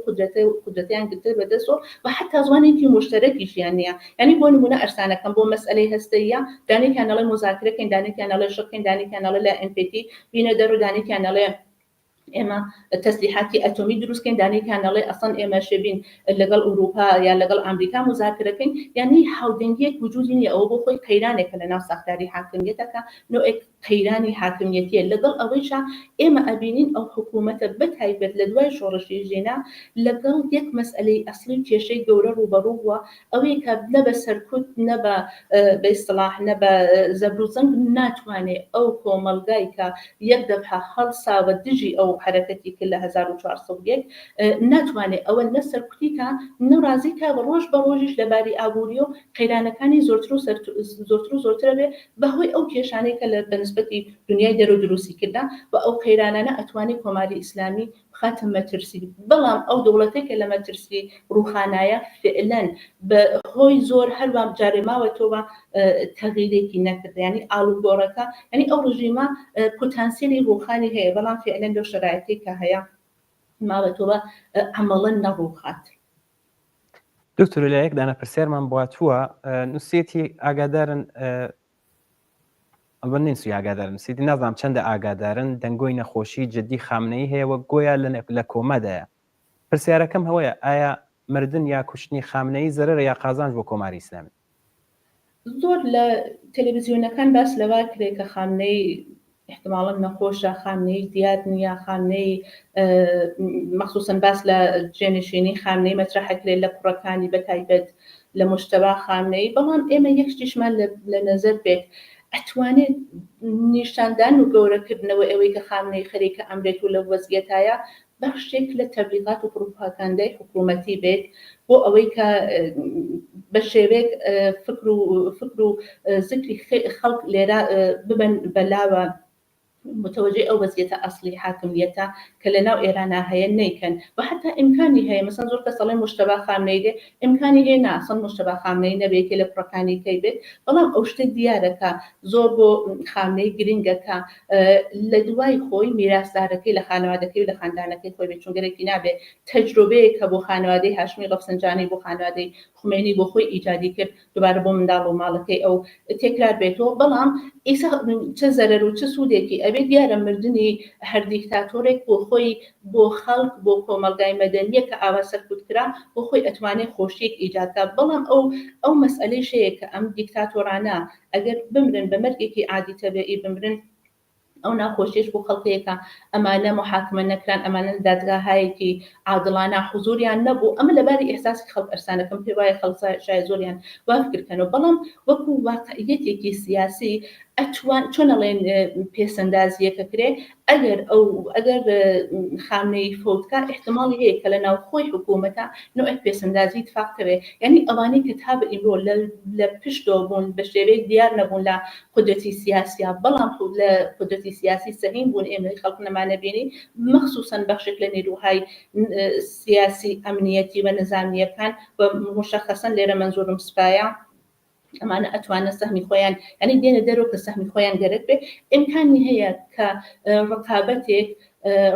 قودرەتیان گرتە بەدەستەوە و حتا زوانێکی مشترەکی ژیان نییە ینی بۆ نمونە ئەرسانەکەم بۆ مەسئلەی هەستەیە دانێکیان ئەڵێ مذاکرەکەین دانێکیان ئەڵێ شەکەین دانێکیان ئەڵێ لە NPT بینە دەرو دانێکیان ئەڵێ ئێمە تەسلیحاتی ئەتۆمی دروستکەین دانێکیان ئەڵێ ئەسڵ ئێمە شێبین لەگەڵ ئوروپا یا لەگەڵ ئەمریکا مذاکرەکەین یعنی هاودەنگیەک وجودی نییە ئەوە بۆ خۆی قەیرانێکە لە ناو ساختاری حاکمیەتەکە نوعێک قەیرانی حاکمیەتیە لەگەڵ ئەوەیشە ئێمە ئەبینین ئەو حکوومەتە بەتایبەت لە دوای شۆڕشی ژێنا لەگەڵ یەک مەسئلەی ئەسڵی کێشەی گەورە ڕوبەڕوو بووە ئەوەیە کە نە بە سەرکوت نە بە ئیستلاح نە بە زەبروجەنگ ناتوانێت ئەو کۆمەلگای کە یەک دەفعە هەڵساوە دژی ئەو حرەکەتی کرد لە 1401 ناتوانێت ئەوە نە سەرکوتی کە نەڕازی کا ڕۆژ بە ڕۆژیش لەباری ئابووری و قەیرانەکانی زۆرتر و زۆرترە بێ بەهۆی ئەو کێشانەی کە لە بەنسبەتی دنیای دەرو دروستی کردا و ئەو قەیرانانە ئەتوانی کۆماری ئیسلامی بخاتە مەترسی بەڵام ئەو دەوڵەتێک کە لە مەترسی ڕوحانایە فعلەن بە هۆی زۆر هەروام جارێ ماوەتەوە تەغییرێکی نەکرد ینی ئاڵوگۆڕەکە ینی ئەو ڕژیمە پۆتانسیلی ڕوحانی هەیە بەڵام فعلەن لەو شرایەتی کە هەیە ماوەتەوە عەمەڵەن نەڕووخات. دکتۆر لە یەک دانە پرسیارمان بواتووە نووسێتی ئاگادارن ئەڵبنین ئاگادارن سیدی نازانم چەندە ئاگادارن دەنگۆی نەخۆشی جددی خامنەی هەیە وە گۆیا لە کۆمەدایە پرسیارەکەم هەوەیە ئایا مردن یا کوشتنی خامنەی زەرەرە یا قازانج بۆ کۆماری ئیسلامی زۆر لە تەلەڤیزیۆنەکان باس لەوا کرێ کە خامنەی احتمالاً نەخۆشە خامنەی دیار نییە خامنەی مەخصوصن باس لە جێنشینی خامنەی مەترەحەکرێت لە کوڕەکانی بەتایبەت لە مشتەبا خامنەی بەڵام ئێمە یەکشتیشمان لە نەزەر بێت ئەتوانێت نیشاندان و گەورەکردنەوە ئەوەی کە خامنەی خەریکە ئەمرێت و لە وەزیەتایە بەخشێک لە تەبلیغات و پروپاگاندای حکوومەتی بێت بۆ ئەوەی کە بە شێوەیەک فکر و زیکری خەڵک لێرە ببن بەلاوە متوجه ئەو وەزیەتە ئەسڵی حاکمیەتە کە لە ناو ئێرانە هەیە نەیکەن و حتا ئیمکانی هەیە مەسەن زۆر کەس دەڵێن مشتەبا خامنەی دێ ئیمکانی هەیە ناسن مشتەبا خامنەی نەبێتێ لە کوڕەکانی کەی بێت بەڵام ئەو شتە دیارەکە زۆر بۆ خامنەی گرنگەکە لە دوای خۆی میراثدارەکەی لە خانەوادەکەی و لە خاندانەکەی خۆی بێت چونگەرێکی نابێت تەجروبەیەکە بۆ خانەوادەی هاشمی ڕەفسەنجانی بۆ خانەوادەی خومێنی بۆ خۆی ئیجادی کرد دووبارە بۆ منداڵ و ماڵەکەی ئەو تێکرار بێتەوە بەڵام ئیسا چه زەرەر و چه سوودێکی ئەبێت دیارە مردنی هەر دیکتاتۆرێک بۆ خۆی بۆ خەڵک بۆ کۆمەلگای مەدەنیە کە ئاوا سەرکوتکرا بۆ خۆی ئەتوانێت خۆشیێک ئیجادکە بەڵام ئەو مەسئلەی شەیە کە ئەم دیکتاتۆرانە ئەگەر بمرن بە مەرگێکی عادی تەبیعی بمرن ئەو ناخۆشیش بۆ خەڵکەیەکە ئەمانە محاکمە نەکران ئەمانە دادگاهایەکی عادڵانە حوزوریان نەبوو ئەمە لەباری ئێحساسی خەڵک ئەرسانەکەم پێ وایە خەڵک شاید زۆریان وا فکرکەنەوە بەڵام وەکو واقعیەتێکی سیاسی ئەتوان چۆن ئەڵێن پێسەندازیەکە کرێ ئەگەر خامنەی فۆتکە احتمالی هەیە کە لە ناو خۆی حکوومەتە نوعێک پێسەندازی اتفاقەوێ یعنی ئەوانەی کە تا بە ئیمرۆ لە پشتەوە بوون بە شێوەیەک دیار نەبوون لە قودرەتی سیاسیە بەڵام لە قودرەتی سیاسی سەهیم بوون ئێمە خەڵک نەمانە بینی مەخصوصەن بەخشێک لە نیروهای سیاسی ئەمنیەتی و نظامیەکان و مشخصەن لێرە منزورم سوپایە ئەمانە ئەتوانە سەهمی خۆیان ینی دێنە دەرەوە کە سەهمی خۆیان گەرەک بێ ئیمکانی هەیە کە ڕقابەتێک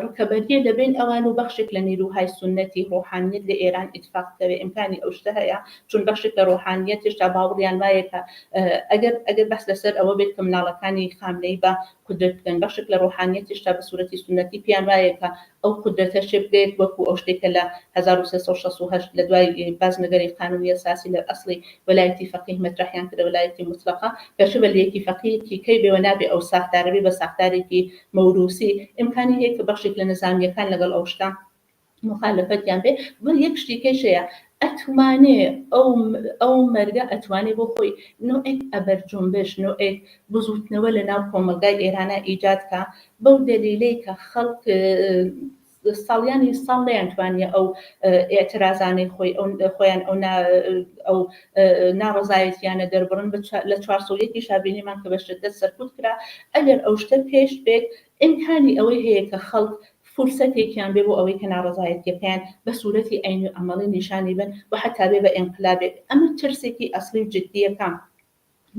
ڕکەبەریە لەبین ئەوان و بەخشێک لە نیروهای سنەتی ڕۆحانیت لە ئێران ئیتفاقەوێ ئیمکانی ئەو شتە هەیە چون بەخشێک لە ڕۆحانیت هێشتا باوەڕیان وایە کە ئەگەر بەس لەسەر ئەوە بێت کە مناڵەکانی خامنەی بە قودرەت بکەن بەخشێک لە ڕۆحانیت هێشتا بە سوورەتی سنەتی پێیان وایە کە ئەو قودرەتە شێ بگرێت وەکو ئەو شتێکە لە 1368 لە دوای بازنەگەری قانونی ئەساسی لە ئەسڵی وەلایەتی فەقیه مەطرحیان کردە وەلایەتی مطلقە کەش بەلەیەکی فەقیهێکی کەی بێوە نابێ ئەو ساختارەبێ بە ساختارێکی مەوروسی ئیمکانی هەیە کە بەخشێک لە نظامیەکان لەگەڵ ئەو شتە مخالفەتیان بێ بە یەک شتێکەش هەیە ئەتوانێ ئەو مەرگە ئەتوانێ بۆ خۆی نوعێک ئەبەر جنبش نوعێک بزوتنەوە لە ناو کۆمەلگای ئێرانە ئیجاد کە بەو دەلیلەی کە خەڵک ساڵیانی ساڵ نەیانتوانێ ئەو ئێعترازانەی خۆیان ئەو ناڕەزایەتیانە دەربڕن لە 401 شابینیمان کە بە شدەت سەرکوت کرا ئەگەر ئەو شتە پێش بێت ئیمکانی ئەوەی هەیە کە خەڵک فرسەتێکیان بێ بۆ ئەوەی کە ناڕەزایەتیەکەیان بە سوورەتی عین و ئەمەڵی نیشانی بن و حتا بێ بە ئینقلابێک ئەمە ترسێکی ئەسڵی و جددیەکە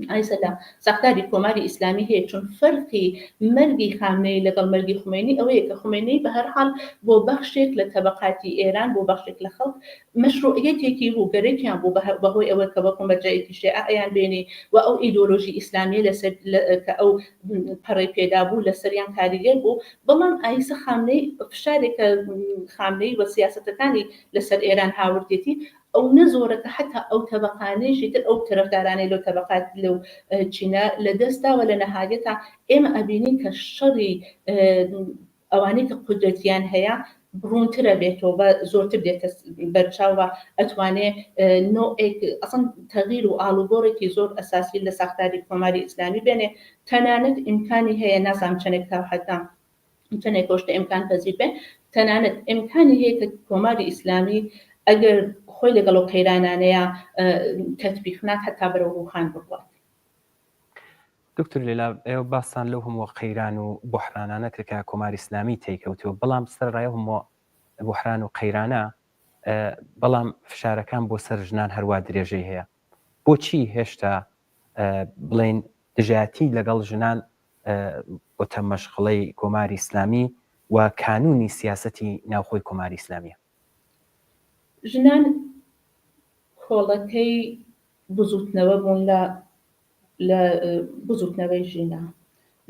ئایسەدا ساختاری کۆماری ئیسلامی هەیە چون فەرقی مەرگی خامنەی لەگەڵ مەرگی خومێنی ئەوەیە کە خومێنی بە هەر حاڵ بۆ بەخشێک لە تەبەقاتی ئێران بۆ بەخشێک لە خەڵک مەشروعیەتێکی بوو گەرەکیان بوو بەهۆی ئەوە کە بە کۆمەرجایەتی شیعە ئەیان بێنێ و ئەو ئیدۆلۆژی ئیسلامیە لەسەر کە ئەو پەڕی پێدا بوو لەسەریان کاریگەر بوو بەڵام ئایسە خامنەی فشارێکە خامنەی وە سیاسەتەکانی لەسەر ئێران هاوردێتی ئەو نەزۆرەکە حتا ئەو تەبەقانەیشی تر ئەو تەرەفدارانەی لەو تەبەقات لەو چینە لە دەستاوە لە نەهایەتە ئێمە ئەبینین کە شەڕی ئەوانەی کە قودرەتیان هەیە بڕوونترە بێتەوە بە زۆرتر دێتە بەرچاوە ئەتوانێ نوعێک ئەسڵ تەغییر و ئاڵوگۆڕێکی زۆر ئەساسی لە ساختاری کۆماری ئیسلامی بێنێ تەنانەت ئیمکانی هەیە نازام چەندێک تا حتا چەندێک کۆشتە ئیمکان پەزیر بێ تەنانەت ئیمکانی هەیە کە کۆماری ئیسلامی ئەگەر خۆی لەگەڵ و قەیرانانەیە تەطبیقنات هەتا بەرەو ڕووخان بڕوات. دکتور لێلا ئێوە باسان لەو هەموو قەیران و بوحرانانە کرد کە کۆماری ئیسلامی تێکەوتووە بەڵام سەرڕای هەموو بوحران و قەیرانە بەڵام فشارەکان بۆ سەر ژنان هەروە درێژەی هەیە بۆچی هێشتا بڵێن دژایەتی لەگەڵ ژنان بۆتە مەشغڵەی کۆماری ئیسلامی و کانونی سیاسەتی ناوخۆی کۆماری ئیسلامیە؟ ژنان کۆڵەکەی بزوتنەوە بوون لە بزوتنەوەی ژینە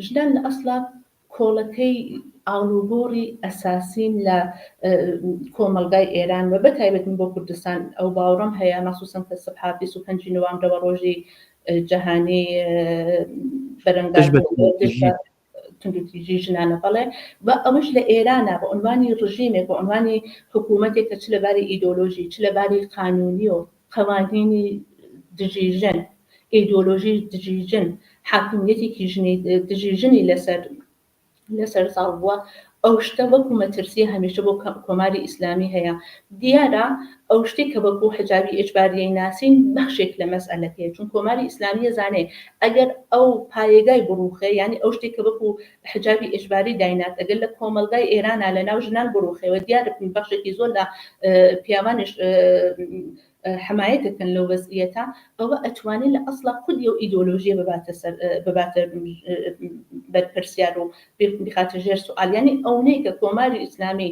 ژنان لە ئەسڵا کۆڵەکەی ئاڵوگۆڕی ئەساسین لە کۆمەلگای ئێران و بەتایبەتن بۆ کوردستان ئەو باوەڕەم هەیە مەخسووسن کە سەبحا 25 نوامبرەوە ڕۆژی جەهانی بەرەنگار تندروتیژی ژنانە بەڵێ بە ئەوش لە ئێرانە بە عنوانی ڕژیمێک بە عنوانی حکوومەتێک کە چ لەباری ئیدۆلۆژی چ لەباری قانونی و قەوانینی دژیژن ئیدۆلۆژی دژیژن حاکمیەتێکی دژیژنی لەسەر ساڵ بووە ئەو شتە وەکو مەترسیە هەمیشە بۆ کۆماری ئیسلامی هەیە دیارە ئەو شتێک کە بەکو حجابی ئیجباریەی ناسین بەخشێک لە مەسئلەکەیە چون کۆماری ئیسلامی زانێ ئەگەر ئەو پایەگای بڕوخێ یعنی ئەو شتێک کە بەکو حجابی ئیجباری داینات ئەگەر لە کۆمەلگای ئێرانە لە ناو ژنان بڕوخێەوە دیارە بەخشێکی زۆر لە پیاوانش حمایەتەکەن لەو وەزعیەتە ئەوە ئەتوانێت لە ئەسڵا خودی و ئیدۆلۆژیە بباتە بەرپرسیار و بخاتە ژێر سوال یعنی ئەوەی کە کۆماری ئیسلامی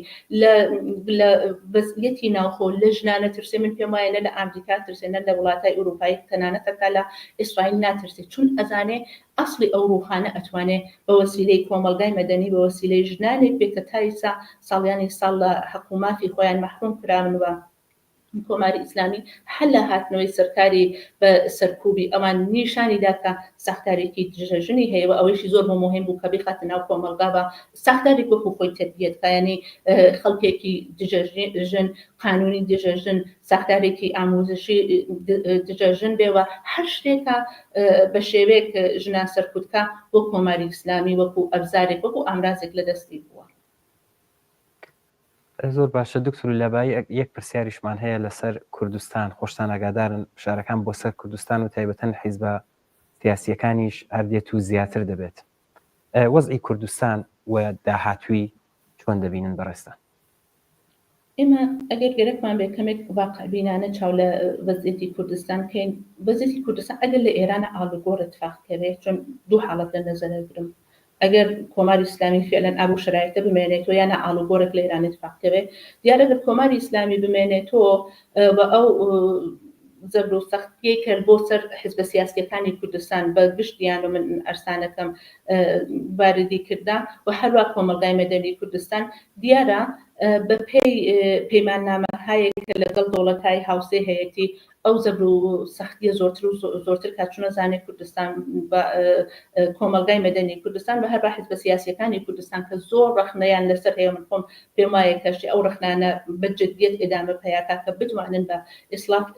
لە وەزعیەتی ناوخۆ لە ژنانە ترسێ من پێم وایە نە لە ئەمریکا ترسێ نە لە وڵاتای ئوروپایی تەنانەتەکە لە ئیسرائیل ناترسێ چون ئەزانێ ئەسڵی ئەو ڕووخانە ئەتوانێ بە وەسیلەی کۆمەلگای مەدەنی بە وەسیلەی ژنانێک بێت کە تایسا ساڵیانی ساڵ لە حکووماتی خۆیان مەحروم کراونەوە کۆماری ئیسلامی هەر لە هاتنەوەی سەرکاری بە سەرکوبی ئەوان نیشانیدا کە ساختارێکی دژەژنی هەیە و ئەوەیشی زۆر مهم بوو کە بخاتە ناو کۆمەلگا بە ساختارێک وەکو خۆی تربیەت کە یعنی خەڵکێکی دژەژن قانونی دژەژن ساختارێکی ئامۆزشی دژەژن بێەوە هەر شتێکە بە شێوەیەک ژنان سەرکوتکە بۆ کۆماری ئیسلامی وەکو ئەبزارێک وەکو ئامرازێک لە دەستی بووە. زۆر باشە دکتور لەبایی یەک پرسیاریشمان هەیە لەسەر کوردستان خۆشتان ئاگادارن شارەکان بۆ سەر کوردستان و تایبەتەن حیزبە سیاسیەکانیش هەردێت و زیاتر دەبێت وەزعی کوردستان و داهاتووی چۆن دەبینن بەڕێستان؟ ئێمە ئەگەر گەرەکمان بێ کەمێک واقعبینانە چاو لە وەزعیەتی کوردستان بکەین وەزعیەتی کوردستان ئەگەر لە ئێرانە ئاڵوگۆڕ اتفاقکەوێت چون دوو حاڵەت لە نەزەرەگرم ئەگەر کۆماری ئیسلامی فعلەن ئابوو شرایطە بمێنێتەوە یانە ئاڵوگۆڕێک لە ئێران اتفاقەوێ دیارە ئەگەر کۆماری ئیسلامی بمێنێتەوە بە ئەو زەبر و سەختیەی کرد بۆ سەر حیزبە سیاسیەکانی کوردستان بە گشتیان و من ئەرسانەکەم باردی کردا و هەروە کۆمەلگای مەدەنی کوردستان دیارە بە پێی پەیماننامەهایەکە لەگەڵ دەوڵەتای هاوسێ هەیەتی ئەو زەبر و سەختیە زۆرتر و زۆرتر کاتچوونە زانێ کوردستان بە کۆمەلگای مەدەنی کوردستان بە هەر بە حیزبە سیاسیەکانی کوردستان کە زۆر ڕەخنەیان لەسەر هەیە من خۆم پێم وایە کەشی ئەو ڕەخنانە بە جدیەت ئێدامە پەیاکا کە بتوانن بە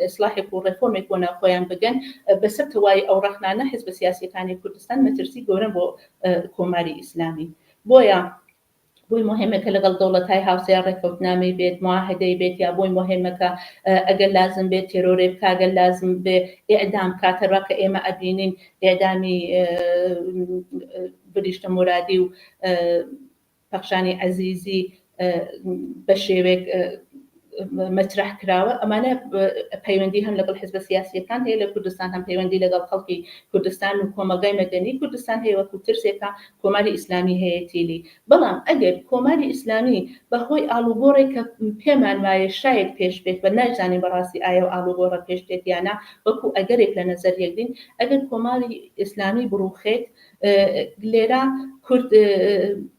ئیسلاحێک و ڕێفۆرمێک بۆ ناوخۆیان بگەن بەسەر تەواوی ئەو ڕەخنانە حیزبە سیاسیەکانی کوردستان مەترسی گەورە بۆ کۆماری ئیسلامی بۆی مهمەکە لەگەڵ دەوڵەتای هاوسەیە ڕێکەوتنامەی بێت معاهدەی بێت یا بۆی مهمەکە ئەگەر لازم بێت تێرۆرێ بکە ئەگەر لازم بێ ئێعدام کاتەڕا کە ئێمە ئەبینین ئێعدامی بریشتە مورادی و پەخشانی عەزیزی بە شێوەیەک مەترح کراوە ئەمانە پەیوەندی هەم لەگەڵ حیزبە سیاسیەکان هەیە لە کوردستان هەم پەیوەندی لەگەڵ خەڵکی کوردستان و کۆمەلگای مەدەنی کوردستان هەیە وەکو ترسێکە کۆماری ئیسلامی هەیەتیلی بەڵام ئەگەر کۆماری ئیسلامی بەهۆی ئاڵوگۆڕێک کە پێمان وایە شاید پێش بێت بە نازانین بەڕاستی ئایا و ئاڵوگۆڕە پێش دێت یانە وەکو ئەگەرێک لە نەزەریەک دین ئەگەر کۆماری ئیسلامی بڕوخێت لێرە کورد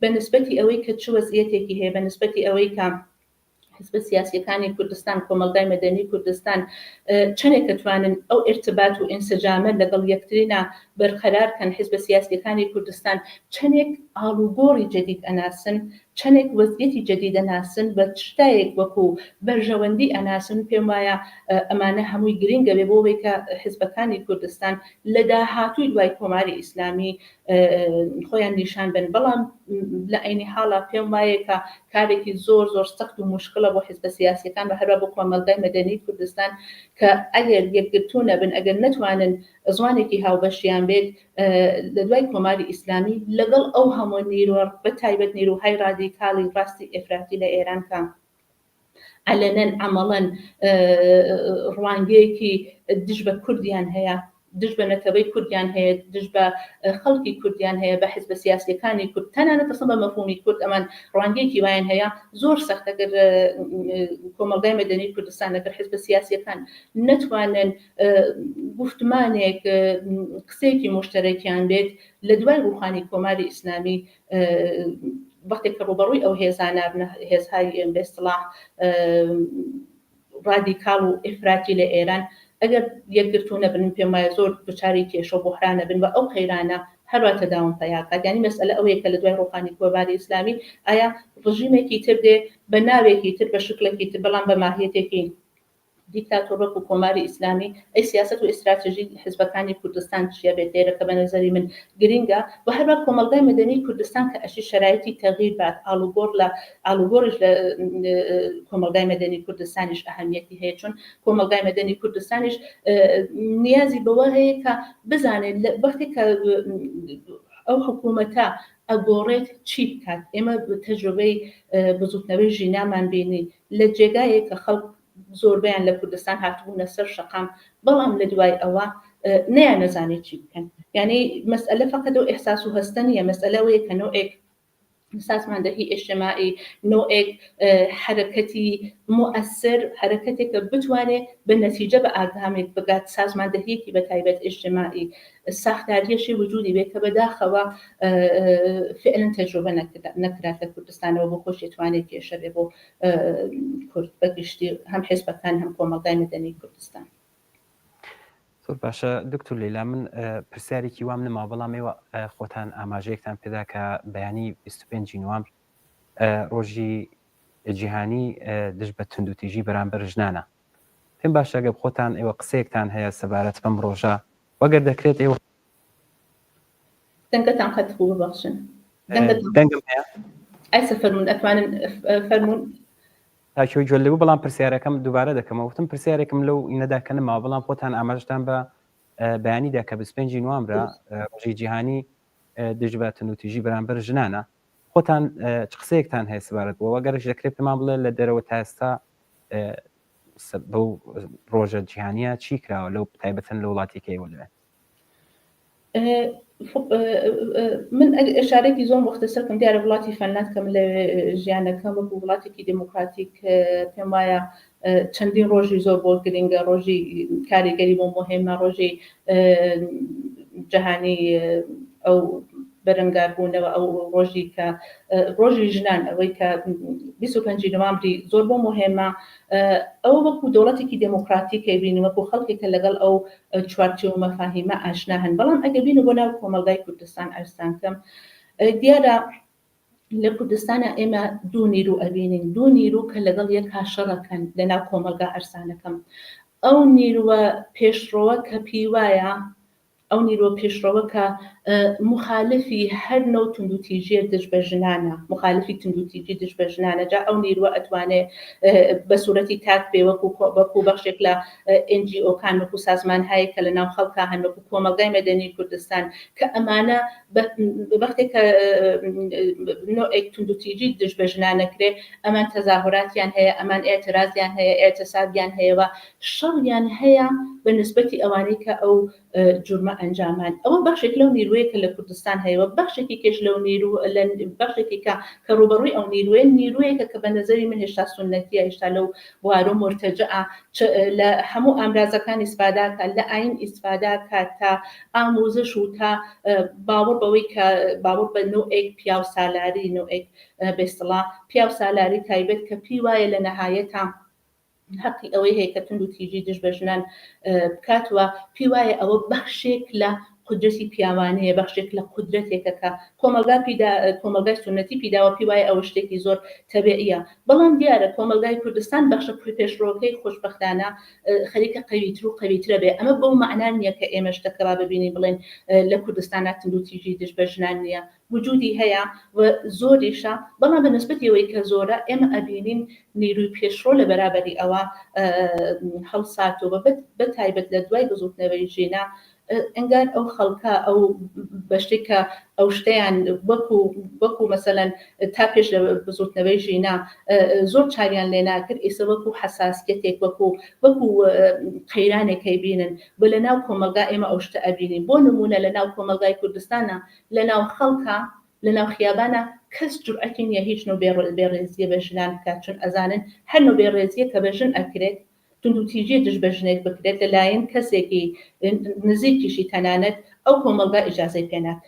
بەنسبەتی ئەوەی کە چ وەزعیەتێکی هەیە بەنسبەتی ئەوەی کە حزب سیاسیەکانی کوردستان کۆمەلگای مەدەنی کوردستان چەندێک دەتوانن ئەو ارتباط و ئینسجامە لەگەڵ یەکترینە بەرقەرارکەن حزب سیاسیەکانی کوردستان چەندێک ئاڵوگۆڕی جدید ئەناسن چەندێک وەزعیەتی جدید ئەناسن بە شتایەک وەکو بەرژەوەندی ئەناسن پێم وایە ئەمانە هەمووی گرنگە بێ بۆەوەی کە حزبەکانی کوردستان لە داهاتووی دوای کۆماری ئیسلامی خۆیان نیشان بن بەڵام لە عینی حاڵا پێم وایە کە کارێکی زۆر زۆر سەخت و مشکلە بۆ حزب سیاسیەکان بە هەروە بۆ کۆمەلگای مەدەنی کوردستان کە ئەگەر یەکگرتوو نەبن ئەگەر نەتوانن زوانێکی هاوبەشیان بێت لە دوای کۆماری ئیسلامی لەگەڵ ئەو هەموو نیروە بە تایبەت نیروهای ڕادیکاڵی ڕاستی ئێفراتی لە ئێران کە علەنەن عەمەڵەن ڕوانگەیەکی دژ بە کوردیان هەیە دژ بە نەتەوەی کوردیان هەیە دژ بە خەڵکی کوردیان هەیە بە حیزب سیاسیەکانی کورد تەنانەت ئەسڵ بە مەفهومی کورد ئەمان ڕوانگەیەکی وایان هەیە زۆر سەخت ئەگەر کۆمەلگای مەدەنی کوردستان لەگەڵ حیزب سیاسیەکان نەتوانن گفتمانێک قسەیەکی مشتەرەکیان بێت لە دوای ڕوخانی کۆماری ئیسلامی وەختێک کە ڕوبەڕووی ئەو هێزانە بنە هێزهای بە ئیستیڵاح ڕادیکاڵ و ئێفراتی لە ئێران ئەگەر یەکگرتوو نەبن پێم وایە زۆر دچاری کێشە و بۆحرانە بن و ئەو قەیرانە هەروە تەداوم پەیاکات یعنی مەسئلە ئەوەیە کە لە دوای ڕوخانی کۆماری ئیسلامی ئایا ڕژیمێکی تر دێ بە ناوێکی تر بە شکلێکی تر بەڵام بە ماهیەتێکی دیکتاتۆرۆک و کۆماری ئیسلامی ئەی سیاست و ئیستراتژی حزبەکانی کوردستان چیە بێت لێرەکە بە نەزەری من گرینگە و هەروە کۆمەلگای مەدەنی کوردستان کە ئەشی شرایەتی تەغییر بات ئاڵوگۆڕش لە کۆمەلگای مەدەنی کوردستانیش ئەهەمیەتی هەیە چون کۆمەلگای مەدەنی کوردستانیش نیازی بەوە هەیە کە بزانێت وەختی کە ئەو حکوومەتە ئەگۆڕێت چی بکات ئێمە تەجربەی بزوتنەوەی ژینامان بینی لە جێگایە کە خەڵک زۆربیان لە کوردستان هاتبوونە سەر شەقام بەڵام لە دوای ئەوە نەیان نەزانێت چی بکەن یعنی مەسئلە فقط و ئێحساس و هەستە نیە مەسئلەوەیە کە نوعێک سازماندەهی ئیجتیماعی نوعێک حرەکەتی مؤثر حرەکەتێکە بتوانێت بە نەتیجە بە ئاگامێک بگات سازماندەهیەکی بە تایبەت ئیجتیماعی ساختاریەشی وجودی بێت کە بەداخەوە فعلا تەجروبە نەکراتە کوردستانەوە بۆ خۆش توانێت کێشە بێ بۆ کورد بەگشتی هەم حیزبەکان هەم کۆمەلگای مەدەنی کوردستان. زۆر باشە دکتۆر لەیلا من پرسیارێکی وام نما بەڵام ئێوە خۆتان ئاماژەیەکتان پێدا کە بەیانی 25 نوامبر ڕۆژی جیهانی دژ بە توندوتیژی بەرامبەر ژنانە پێم باشە گە خۆتان ئێوە قسەیەکتان هەیە سەبارەت بەم ڕۆژە وەگەر دەکرێت ئێوە دەنگەتان قەت بوو ببەخشن دەنگم هەیە ئایسە فەرمون ئەتوانن فەرمون تاکیۆی جوێ لەبوو بەڵام پرسیارەکەم دووبارە دەکەمەوە وتم پرسیارێکم لەو ئینەداکەنمەوە بەڵام خۆتان ئاماژتان بە بەیانیدا کە 25 نوامبرە ڕۆژی جیهانی دژ بە توندوتیژی بەرامبەر ژنانە خۆتان چ قسەیەکتان هەیە سەبارەت بۆ وەگەرش دەکرێت پێمان بڵێ لە دەرەوە تا ئێستا بەو ڕۆژە جیهانیە چی کراوە لەو تایبەتەن لە وڵاتێکی ئێوە لەوێ من اشارێکی زۆر مختصرکەم دیارە وڵاتی فەنلاند کەم لە ژیانەکەم وەکو وڵاتێکی دموکراتیک پێم وایە چەندین ڕۆژی زۆر بۆ گرنگە، ڕۆژی کاریگەری بۆ مهمە، ڕۆژی جەهانی ئەو بەرەنگاربوونەوە، ئەو ڕۆژی کە ڕۆژی ژنان ئەوەی کە 25 نۆڤەمبری زۆر بۆ مهمە. ئەوە وەکو دەوڵەتێکی دموکراتیکە بینی، وەکو خەڵکێکە لەگەڵ ئەو چوارچێوە مەفاهیمە ئاشنا هەن. بەڵام ئەگە بینە بۆ ناو کۆمەلگای کوردستان ئەرسانکەم، دیارە لە کوردستانە ئێمە دوو نیرو ئەبینین، دوو نیرو کە لەگەڵ یەک هاشەڕەکەن لە ناو کۆمەلگا ئەرسانەکەم. ئەو نیروە پێشڕەوە کە پیوایە، ئەو نیرۆ پێشڕەوە کە مخالفی هەر نەو توندوتیژیە دژ بە ژنانە، مخالفی توندوتیژی دژ بە ژنانە، جا ئەو نیروە ئەتوانێت بە سوورەتی تاک بێ وەکو بەخشێک لە NGO-کان، وەکو سازمانهایی کە لە ناو خەڵکا هەن، وەکو کۆمەلگای مەدەنی کوردستان، کە ئەمانە وەختێک کە نوعێک توندوتیژی دژ بە ژنانەکرێ، ئەمان تەزاهوراتیان هەیە، ئەمان ئێعترازیان هەیە، ئێعتسادیان هەیەوە، شەڕیان هەیە بە نسبەتی ئەوانەی کە ئەو جورمە ئەنجامان. ئەوە بەخشێک لەو نیروەیە کە لە کوردستان هەیەوە، بەخشێکی کێش لەو نیرو بەخشێکی کە ڕوبەڕووی ئەو نیروەیەکە کە بە نەزەری من هێشتا سنەتیە، هێشتا لەو بوارە مرتەجەعە، لە هەموو ئامرازەکان ئیسفاداکە، لە ئاین ئیسفاداکە، تا ئاموزش و تا باوەڕ بەوەی کە باوەڕ بە نوعێک پیاو سالاری، نوعێک بێسڵا پیاو سالاری تایبەت کە پێی وایە لە نەهایەتە حەقی ئەوەی هەیە کە توندوتیژی دژ بە ژنان بکاتوە، پێی وایە ئەوە بەخشێک لە قودرەتی پیاوانەیە، بەخشێک لە قودرەتێکە کە کۆمەلگای سنەتی پیداوە، پێی وایە ئەوە شتێکی زۆر تەبیعیە. بەڵام دیارە کۆمەلگای کوردستان بەخشە پێشڕۆکەی خۆشبەختانە خەریکە قەویتر و قەویترە بێ. ئەمە بەو مەعنا نییە کە ئێمە شتەکە ببینی بڵێن لە کوردستانە توندوتیژی دژ بە ژنان نییە، وجودی هەیە و زۆریشە، بەڵام بە نسبەتی ئەوەی کە زۆرە ئێمە ئەبینین نیروی پێشڕۆ لە بەرابەری ئەوە هەڵساتوە، بە تایبەت لە دوای بزوتنەوەی ژینە، ئەنگار ئەو خەڵکە ئەو بەشتێکە ئەو شتیان وەکو مەسەلەن تا پێش لە بزوتنەوەی ژینە زۆر چاویان لێ ناکرد، ئێستا وەکو حساسیەتێک وەکو قەیرانێکی بینن، بە لە ناو کۆمەلگا ئێمە ئەو شتە ئەبینین. بۆ نمونە لە ناو کۆمەلگای کوردستانە، لە ناو خەڵکە، لە ناو خیابانە کەس جورئەتی نییە هیچ نوع بێڕێزیە بە ژنان بکات، چون ئەزانن هەر نوع بێڕێزیە کە بە ژن ئەکرێت، توندوتیژی دژ بە ژنێک بکرێت لەلایەن کەسێکی نزیکیشی تەنانەت، ئەو کۆمەلگا ئیجازەی پێ نات.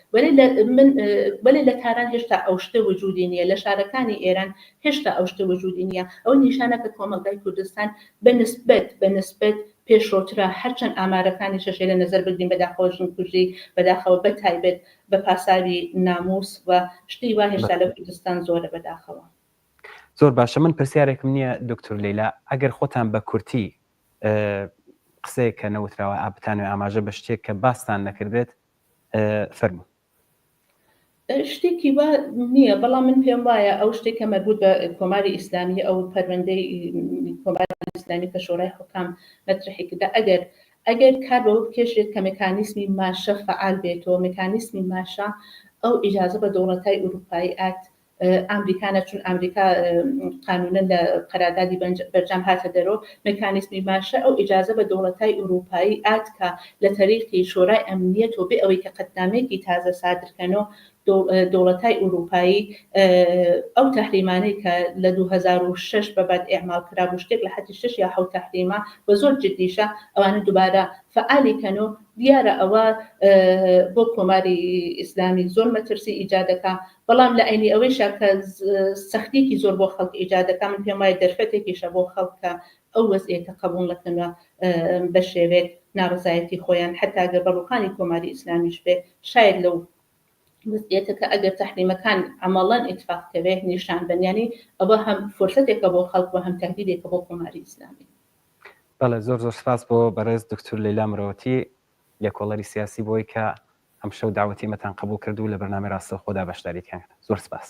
بەڵێ لە تاران هێشتا ئەو شتە وجودی نییە، لە شارەکانی ئێران هێشتا ئەو شتە وجودی نییە. ئەو نیشانە کە کۆمەلگای کوردستان بە نسبەت پێشڕۆترە، هەرچەند ئامارەکانی شەشەی لە نەزەر بگرین بەداخەوە ژنکوژی بەداخەوە بە تایبەت بە پاساوی ناموس و شتی وا هێشتا لە کوردستان زۆرە بەداخەوە. زۆر باشە. من پرسیارێکم نییە دکتۆر لەیلا، ئەگەر خۆتان بە کورتی قسەیە کە نەوتراوە ئابتانوی ئاماژە بە شتێک کە باستان نەکردێت فەرموو. شتێکی وا نییە، بەڵام من پێم وایە ئەو شتێکە مەربوط بە کۆماری ئیسلامی، ئەو پەروەندەی کۆماری ئیسلامی کە شۆڕای حوکام مەترحی کردا، ئەگەر کار بەوە بکێشێت کە مێکانیزمی ماشە فعال بێتەوە، مێکانیزمی ماشە ئەو ئیجازە بە دەوڵەتای ئوروپایی ئاکت ئەمریکانە، چون ئەمریکا قانونن لە قەراردادی بەرجام هاتە دەرەوە، مێکانیزمی ماشە ئەو ئیجازە بە دەوڵەتای ئوروپایی ئاتکە لە تەریقی شۆرای ئەمنیەتەوە بێ ئەوەی کە قەتنامەیەکی تازە سادرکەنەوە دەوڵەتای ئوروپایی ئەو تەحریمانەی کە لە 2006 بەبەد ئێعمال کرابوو، شتێک لە حەدی 6 یا 7 تەحریمە بە زۆر جدیشە، ئەوانە دووبارە فعالیکەنەوە. دیارە ئەوە بۆ کۆماری ئیسلامی زۆر مەترسی ئیجادەکە، بەڵام لە عینی ئەوەیشە کە سەختیەکی زۆر بۆ خەڵک ئیجادەکە، من پێم وایە دەرفەتێکیشە بۆ خەڵکە ئەو وەزعیەتە قبوڵ نەکەنەوە بە شێوەیەک ناڕزایەتی خۆیان، حتا ئەگەر بەڕووخانی کۆماری ئیسلامیش بێ، شاید لەو وەزعیەتەکە ئەگەر تەحریمەکان عەمەڵەن ئیتفاقکەوێ نیشان بنیانی، ئەوە هەم فرسەتێکە بۆ خەڵک و هەم تەهدیدێکە بۆ کۆماری ئیسلامی. بەڵێ، زۆر سپاس بۆ بەڕێز دکتۆر لەیلا مرۆتی، لێکۆڵەری سیاسی بۆی کە ئەم شەو داوەتی مەتان قبول کردو لە بەرنامەی ڕاستەوخۆدا بەشداریتیان کرد. زۆر سپاس.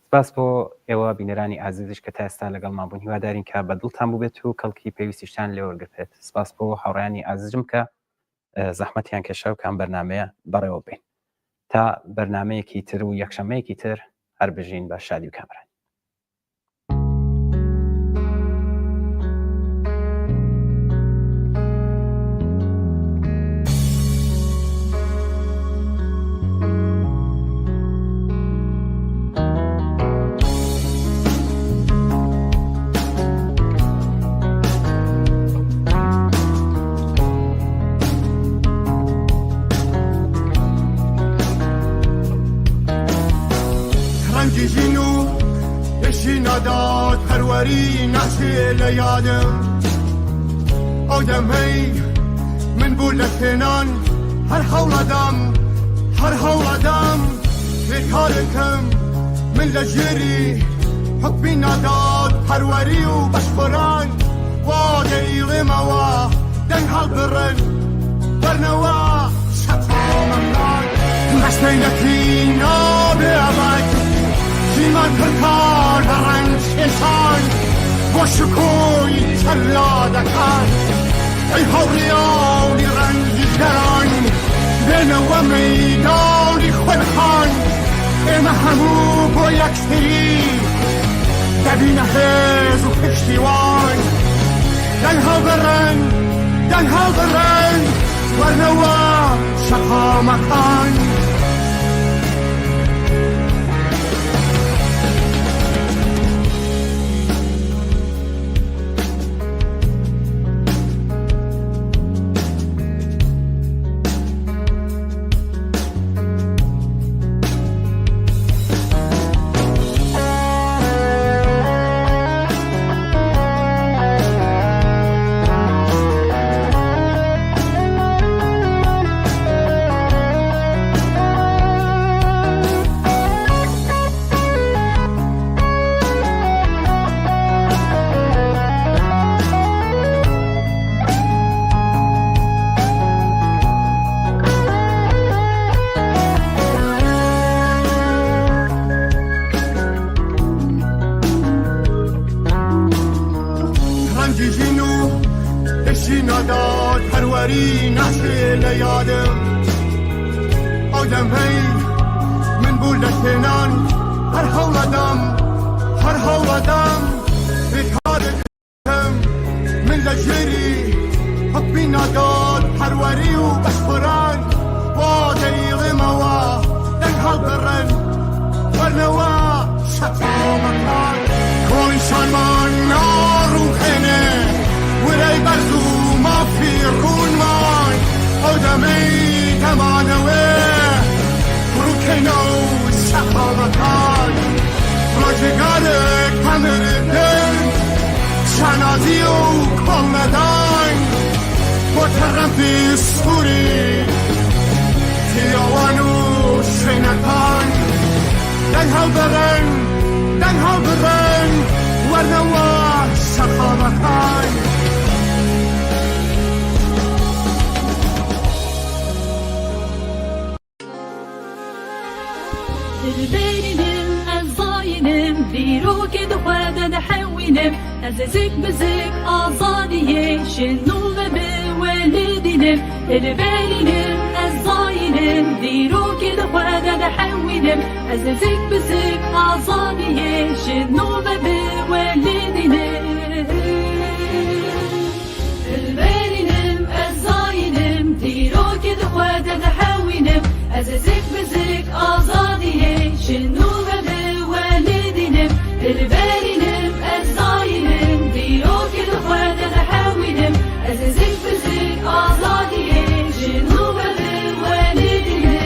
سپاس بۆ ئێوە بینەرانی ئازیزش کە تا ئێستا لەگەڵمان بوون. هیوادارین کە بەدڵتان بووبێت و کەڵکی پێویستیشتان لێوەرگرتێت. سپاس بۆ هاوڕێیانی ئازیزم کە زەحمەتیان کێشا و کام بەرنمەیە بەڕێوە بین. تا بەرنمەیەکی تر و یەکشەمەیەکی تر هەر بژین بە شادی و کامران. ناداد پروری نسل یادم آدم هی من بولتنان هر حول دم بکارکم من لجری حبی ناداد پروری و بشبران واقعی غموا دن حال برن برنوا شطا ممنان مشتینکی نابی عبد زیمان کرکار برن شیشان با شکوی چلا دکان ای حوریانی رنجگران بنوا میدانی خودخان ای محبوب و یکسری دبین حیز و پشتیوان دنها برن ورنوا شقا مکان ناداد پروری نسل یادم آدم هی من بولتنان هر حول دم بکارکم من لجری حبی ناداد پروری و بشبران واقعی غموا دن حال برن ورنوا شطا مکان کنشان من ناروخنه ولی برزو ما فیرون من آدمی تمانوه روکنو شقا مکان راجگار کمر دل شنازی و کامدان با طرف سوری تیاوان و شینکان دنها برن ورنوا شقا مکان دلبرینم از زاینم دیرو که دخواده دحوینم از زک بزک آزادیه شنو به ولدینم دلبرینم از زاینم دیرو که دخواده دحوینم از زک بزک آزادیه شنو به ولدینم دلبرینم از زاینم دیرو که دخواده دحوینم از زک بزک آزادیه شنو به والدینم دلبرینم از زاینم دیرو که دخواده دحوینم از زک بزک آزادیه شنو به والدینم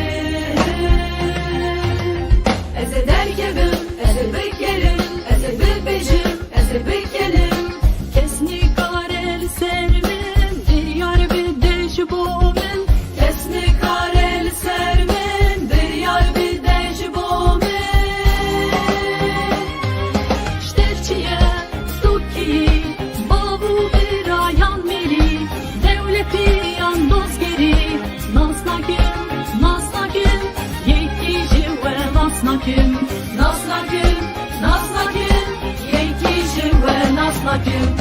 از درکبم از بکرم از ببجم از بکنم کس نکاره لسر من دیار بدش بو من کس نکاره لسر من دیار بدش بو من شترچیه توکی بابو برایان میری دولتی اندازگری ناسناکم یکی جوه ناسناکم یکی جوه ناسناکم